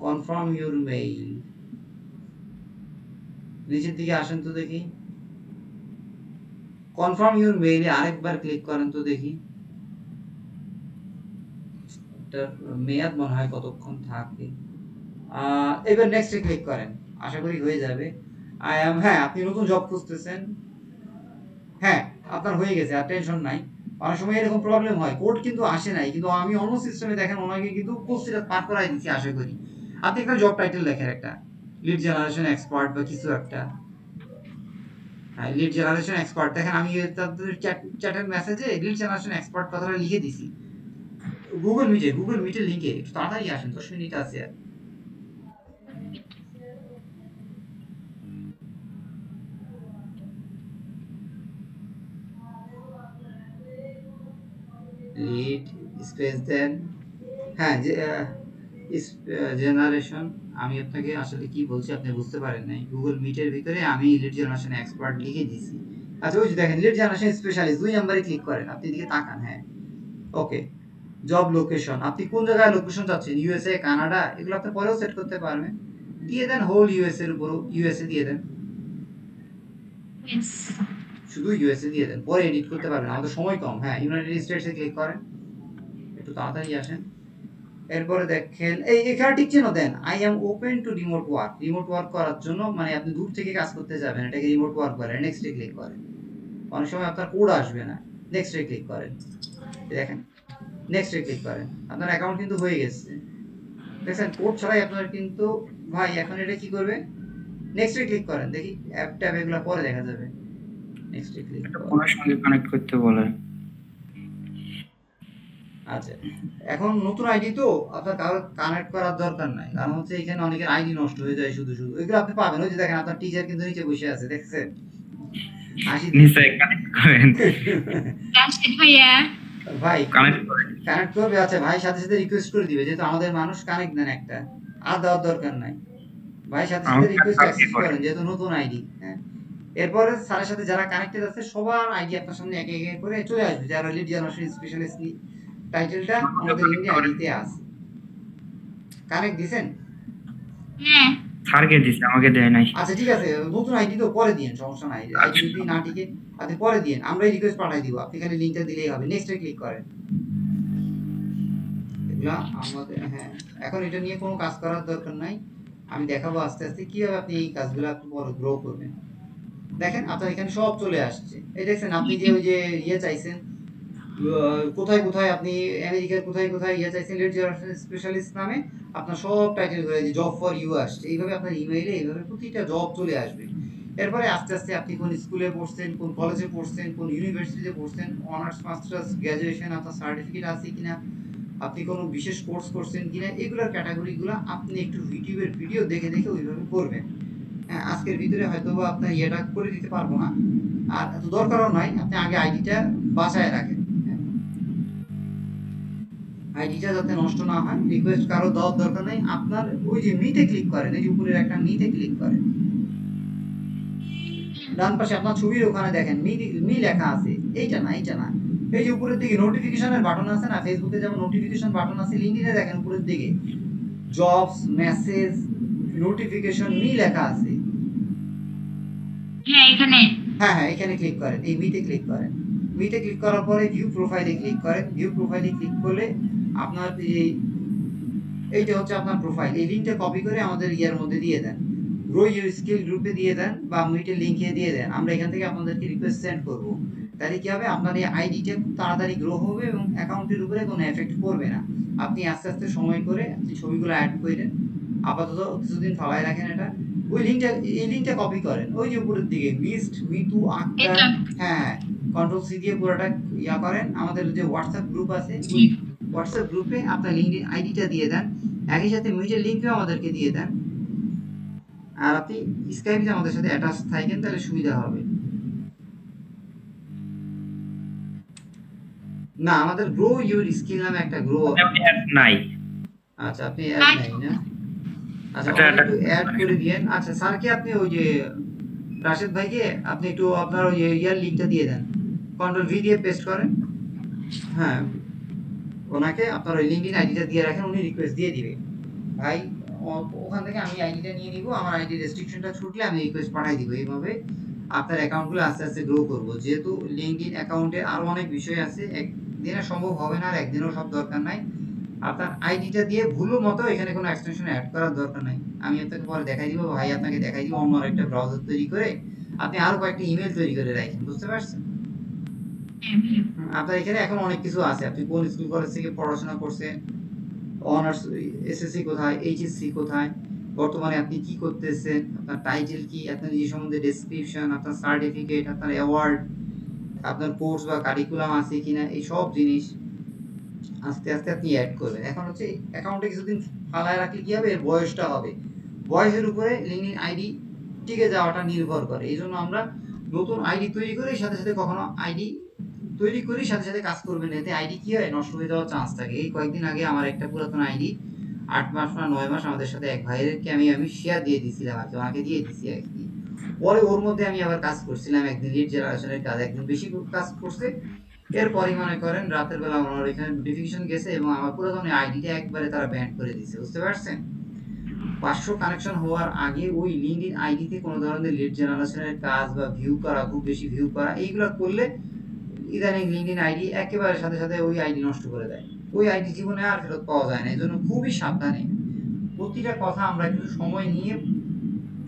confirm your mail নিচের দিকে আসেন তো দেখি কনফার্ম ইউর মেইলে আরেকবার ক্লিক করেন তো দেখি এটার মেয়াদ মনে হয় কতক্ষণ থাকে এবার নেক্সটে ক্লিক করেন আশা করি হয়ে যাবে আই এম হ্যাঁ আপনি নতুন জব খুঁজতেছেন হ্যাঁ আপনার হয়ে গেছে আর টেনশন নাই অনেক সময় এরকম প্রবলেম হয় কোড কিন্তু আসে নাই কিন্তু আমি অন্য সিস্টেমে দেখেন ওনাকে কিন্তু পোস্টটা পার করাই দিচ্ছি আশা করি আপনি একটা জব টাইটেল লেখেন একটা লিড জেনারেশন এক্সপার্ট বা কিছু একটা হ্যাঁ লিড জেনারেশন এক্সপার্ট দেখেন আমি তাদের চ্যাটের মেসেজে লিড জেনারেশন এক্সপার্ট কথাটা লিখে দিছি গুগল মিটের লিংকে একটু তাড়াতাড়ি আসেন 10 মিনিট আছে আর লিড স্পেস দেন হ্যাঁ জেনারেশন আমি আপনাকে আসলে কি বলছি আপনি বুঝতে পারেন নাই গুগল মিটের ভিতরে আমি লিড জেনারেশন এক্সপার্ট লিখে দিছি আচ্ছা ওই যে দেখেন লিড জেনারেশন স্পেশালিস্ট 2 নম্বরে ক্লিক করেন আপনি দিকে তাকান হ্যাঁ ওকে জব লোকেশন আপনি কোন জায়গায় লোকেশন চাচ্ছেন ইউএসএ কানাডা এগুলো আপনি পরেও সেট করতে পারবেন দিয়ে দেন হোল ইউএসএ এর উপর ইউএসএ দিয়ে দেন yes শুধু ইউএসএ দিয়ে দেন পরে এডিট করতে পারবেন আমাদের সময় কম হ্যাঁ ইউনাইটেড স্টেটসে ক্লিক করেন একটু তাড়াতাড়ি আসেন এরপরে দেখেন এই এখানে ঠিক চিহ্ন দেন I am open to remote work করার জন্য মানে আপনি দূর থেকে কাজ করতে যাবেন এটাকে রিমোট ওয়ার্ক বলে নেক্সটে ক্লিক করেন অনেক সময় আপনার কোড আসবে না নেক্সটে ক্লিক করেন দেখেন নেক্সটে ক্লিক করেন আপনার অ্যাকাউন্ট কিন্তু হয়ে গেছে দেখেন কোড ছাড়াই আপনার কিন্তু ভাই এখন এটা কি করবে নেক্সটে ক্লিক করেন দেখি অ্যাপ ট্যাব এগুলো পরে দেখা যাবে নেক্সটে ক্লিক করেন ফোনের সঙ্গে কানেক্ট করতে বলে। আচ্ছা এখন নতুন আইডি তো আপনার কারো কানেক্ট করার দরকার নাই কারণ হচ্ছে এখানে অনেকের আইডি নষ্ট হয়ে যায় শুধু এগুলো আপনি পাবেন ওই যে দেখেন আপনার টিচার কিন্তু নিচে বসে আছে দেখছেন নিচে কানেক্ট করেন কাশিদ ভাইয়া ভাই কানেক্ট করেন কানেক্ট করবে আচ্ছা ভাই সাথে সাথে রিকোয়েস্ট করে দিবে যেহেতু আমাদের মানুষ কানেক্ট দেন একটা আর দেওয়ার দরকার নাই ভাই সাথে সাথে রিকোয়েস্ট অ্যাক্সেস করেন যেহেতু নতুন আইডি হ্যাঁ এরপরে স্যারের সাথে যারা কানেক্টেড আছে সবার আইডি আপনার সামনে একে একে করে চলে আসবে যারা লিড জেনারেশন স্পেশালিস্ট টাইটেলটা আমাদের ইন্ডিয়া আইডিতে আছে কানেক্ট দিবেন হ্যাঁ স্যারকে দিছে, আমাকে দেয় নাই। আচ্ছা ঠিক আছে, নতুন আইডি তো পরে দিয়েন, সমস্যা নাই। আইডি যদি না টিকে আপনি পরে দিয়েন, আমরাই রিকোয়েস্ট পাঠাই দিব, আপনি খালি লিংকটা দিলেই হবে। নেক্সটে ক্লিক করেন। এগুলা আমাদের, হ্যাঁ, এখন এটা নিয়ে কোনো কাজ করার দরকার নাই। আমি দেখাবো আস্তে আস্তে কিভাবে আপনি এই কাজগুলো একটু বড় গ্রো করবেন। দেখেন আপনার এখানে সব চলে আসছে। এই দেখছেন আপনি যে ওই যে ইয়ে চাইছেন, কোথায় কোথায় আপনি আমেরিকার কোথায় কোথায় ইয়ে চাইছেন লিড জেনারেশন স্পেশালিস্ট নামে, আপনার সব টাইটেল করে যে জব ফর ইউ আসছে। এইভাবে আপনার ইমেইলে এইভাবে প্রতিটা জব চলে আসবে। এরপরে আস্তে আস্তে আপনি কোন স্কুলে পড়ছেন, কোন কলেজে পড়ছেন, কোন ইউনিভার্সিটিতে পড়ছেন, অনার্স মাস্টার্স গ্র্যাজুয়েশন আপনার সার্টিফিকেট আছে কিনা, আপনি কোনো বিশেষ কোর্স করছেন কিনা, এগুলোর ক্যাটাগরিগুলো আপনি একটু ইউটিউবের ভিডিও দেখে দেখে ওইভাবে করবেন। হ্যাঁ, আজকের ভিতরে হয়তো বা আপনার ইয়েটা করে দিতে পারবো না, আর এত দরকারও নাই। আপনি আগে আইডিটা বাঁচায় রাখেন, আইডিটা যাতে নষ্ট না হয়। রিকোয়েস্ট কারো দেওয়ার দরকার নাই। আপনার ওই যে মিতে ক্লিক করেন, এই যে উপরের একটা মিতে ক্লিক করেন, ডান পাশে আপনার ছবির ওখানে দেখেন মি লেখা আছে। এইটা না, এইটা না, এই যে উপরের দিকে নোটিফিকেশনের বাটন আছে না, ফেসবুকে যেমন নোটিফিকেশন বাটন আছে, লিংকডইনে দেখেন উপরের দিকে জবস, মেসেজ, নোটিফিকেশন, মি লেখা আছে। হ্যাঁ এখানে। হ্যাঁ হ্যাঁ, এখানে ক্লিক করেন, এই মিতে ক্লিক করেন। মিতে ক্লিক করার পরে ভিউ প্রোফাইলে ক্লিক করেন। ভিউ প্রোফাইলে ক্লিক করলে আপনার এইটা হচ্ছে আপনার প্রোফাইল। এই লিংকটা কপি করে আমাদের ইয়ার মধ্যে দিয়ে দেন, গ্রো ইউর স্কিল গ্রুপে দিয়ে দেন বা মিটের লিংকে দিয়ে দেন। আমরা এখান থেকে আপনাদেরকে রিকোয়েস্ট সেন্ড করব। তাহলে কি হবে, আপনার এই আইডিটা খুব তাড়াতাড়ি গ্রো হবে এবং অ্যাকাউন্টের উপরে কোনো এফেক্ট পড়বে না। আপনি আস্তে আস্তে সময় করে আপনি ছবিগুলো অ্যাড করেন, আপাতত কিছুদিন ফালায় রাখেন এটা। ওই লিংকটা, এই লিংকটা কপি করেন, ওই যে উপরের দিকে মিস্ট মিতু আক্তার, হ্যাঁ, কন্ট্রোল সি দিয়ে পুরোটা ইয়া করেন। আমাদের যে হোয়াটসঅ্যাপ গ্রুপ আছে, হোয়াটসঅ্যাপ গ্রুপে আপনার লিংকডিন আইডিটা দিয়ে দেন, একই সাথে মিটের লিংকও আমাদেরকে দিয়ে দেন। আর আপনি স্কাইপে আমাদের সাথে অ্যাটাচ থাকেন, তাহলে সুবিধা হবে। না, আমাদের গ্রো ইউর স্কিল নামে একটা গ্রো নাই। আচ্ছা, আপনি অ্যাড নাই না? আচ্ছা, একটু অ্যাড করে দিয়েন। আচ্ছা, স্যারকে আপনি ওই যে রাশেদ ভাইকে আপনি একটু আপনার ওই ইয়ার লিংকটা দিয়ে দেন, কন্ট্রোল ভি দিয়ে পেস্ট করেন। হ্যাঁ, ওনাকে আপনার ওই লিংকডিন আইডিটা দিয়ে রাখেন, উনি রিকোয়েস্ট দিয়ে দিবে। ভাই ওখান থেকে আমি আইডিটা নিয়ে নিব, আমার আইডি রেস্ট্রিকশনটা ছুটলে আমি রিকোয়েস্ট পাঠিয়ে দিব। এইভাবে আপনার অ্যাকাউন্টগুলো আস্তে আস্তে গ্রো করব। যেহেতু লিংকডিন অ্যাকাউন্টে আরো অনেক বিষয় আছে, একদিনে সম্ভব হবে না, আর একদিনও সব দরকার নাই। আপনার আইডিটা দিয়ে ভুলো মতো এখানে কোনো এক্সটেনশন অ্যাড করার দরকার নাই। আমি আপনাকে পরে দেখাই দিব, ভাই আপনাকে দেখাই দিব অন্য আরেকটা ব্রাউজার তৈরি করে আপনি আরো কয়েকটা ইমেল তৈরি করে রাখেন, বুঝতে পারছেন? আপনার এখানে এখন অনেক কিছু আছে, আপনি কোন স্কুল কলেজ থেকে পড়াশোনা করছেন, অনার্স এসএসসি কোথায়, এইচএসসি কোথায়, বর্তমানে আপনি কি করতেছেন, আপনার টাইটেল কি, আপনার নিজের সম্বন্ধে ডেসক্রিপশন, আপনার সার্টিফিকেট, আপনার অ্যাওয়ার্ড, আপনার কোর্স বা কারিকুলাম আছে কিনা, এই সব জিনিস আস্তে আস্তে আপনি অ্যাড করবেন। এখন হচ্ছে অ্যাকাউন্টে কিছুদিন ফালায় রাখলে কি হবে, বয়সটা হবে, বয়সের উপরে লিংকডিন আইডি টিকে যাওয়াটা নির্ভর করে। এই জন্য আমরা নতুন আইডি তৈরি করি, সাথে সাথে কখনো আইডি তৈরি করি সাথে সাথে কাজ করবেন, এতে আইডি কি হয়, নষ্ট হয়ে যাওয়ার চান্স থাকে। এই কয়েকদিন আগে আমার একটা পুরাতন আইডি 8 মাস না 9 মাস আমাদের সাথে এক ভাইয়েরকে আমি শেয়ার দিয়ে দিয়েছিলাম আর কি, ওনাকে দিয়ে দিয়েছি আর কি। পরে ওর মধ্যে আমি আবার কাজ করছিলাম, একদিন লিড জেনারেশনের কাজ, একদিন বেশি কাজ করছে। এরপরই মনে করেন রাতের বেলা ওনার এখানে নোটিফিকেশন গেছে এবং আমার পুরাতন আইডিটা একবারে তারা ব্যান করে দিয়েছে, বুঝতে পারছেন? 500 কানেকশন হওয়ার আগে ওই লিংকডিন আইডিতে কোনো ধরনের লিড জেনারেশনের কাজ বা ভিউ করা, খুব বেশি ভিউ করা, এইগুলো করলে ইদানিং লিংকডিন আইডি একেবারে সাথে সাথে ওই আইডি নষ্ট করে দেয়, ওই আইডি জীবনে আর ফেরত পাওয়া যায় না। এই জন্য খুবই সাবধানে প্রতিটা কথা আমরা একটু সময় নিয়ে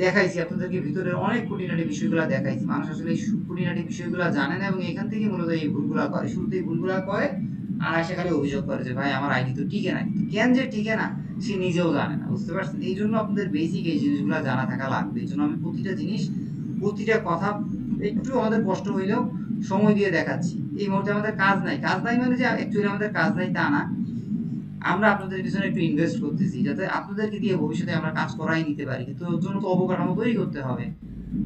দেখাইছি আপনাদেরকে, ভিতরে অনেক খুঁটিনাটি বিষয়গুলো দেখাইছি। মানুষ আসলে এই খুঁটিনাটি বিষয়গুলো জানে না এবং এখান থেকে মূলত এই ভুলগুলো করে, শুরুতেই ভুলগুলো করে আর এসে খালি অভিযোগ করে যে ভাই আমার আইডি তো টিকে না। কেন যে টিকে না সে নিজেও জানে না, বুঝতে পারছেন? এই জন্য আপনাদের বেসিক এই জিনিসগুলো জানা থাকা লাগবে। এই জন্য আমি প্রতিটা জিনিস, প্রতিটা কথা একটু আমাদের কষ্ট হইলেও সময় দিয়ে দেখাচ্ছি। এই মুহূর্তে আমাদের কাজ নাই, কাজ নাই মানে যে অ্যাকচুয়ালি আমাদের কাজ নাই তা না, আমরা আপনাদের পিছনে একটু ইনভেস্ট করতেছি যাতে আপনাদেরকে দিয়ে ভবিষ্যতে আমরা কাজ করাই নিতে পারি। কিন্তু ওর জন্য তো অবকাঠামো তৈরি করতে হবে,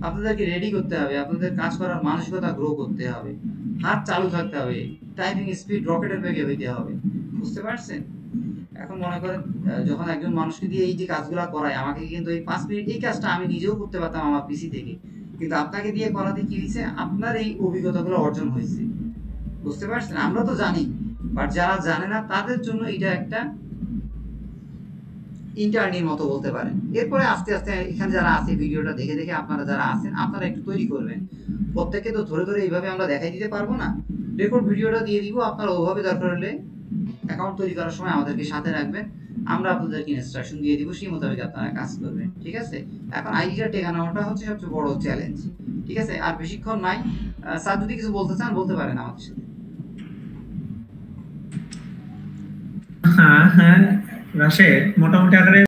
আপনাদেরকে রেডি করতে হবে, আপনাদের কাজ করার মানসিকতা গ্রো করতে হবে, হাত চালু থাকতে হবে, টাইপিং স্পিড রকেটের বেগে হইতে হবে, বুঝতে পারছেন? এখন মনে করেন যখন একজন মানুষকে দিয়ে এই যে কাজগুলো করায়, আমাকে কিন্তু এই 5 মিনিট এই কাজটা আমি নিজেও করতে পারতাম আমার পিসি থেকে, কিন্তু আপনাকে দিয়ে করাতে কি হয়েছে, আপনার এই অভিজ্ঞতাগুলো অর্জন হয়েছে, বুঝতে পারছেন? আমরা তো জানি, বাট যারা জানে না তাদের জন্য এটা একটা ইন্টার্নির মতো বলতে পারেন। এরপরে আস্তে আস্তে এখানে যারা আছে ভিডিওটা দেখে দেখে আপনারা যারা আছেন আপনারা একটু তৈরি করবেন। প্রত্যেককে তো ধরে ধরে এইভাবে আমরা দেখাই দিতে পারবো না, রেকর্ড ভিডিওটা দিয়ে দিব, আপনারা ওভাবে দরকার হলে অ্যাকাউন্ট তৈরি করার সময় আমাদেরকে সাথে রাখবেন, আমরা আপনাদেরকে ইনস্ট্রাকশন দিয়ে দিব, সেই মোতাবেক আপনারা কাজ করবেন। ঠিক আছে, এখন আইডি কার্ড টেকানোটা হচ্ছে সবচেয়ে বড় চ্যালেঞ্জ। ঠিক আছে, আর বেশিক্ষণ নাই। স্যার যদি কিছু বলতে চান বলতে পারেন আমাদের সাথে। হ্যাঁ রাশেদ মোটামুটি আকারে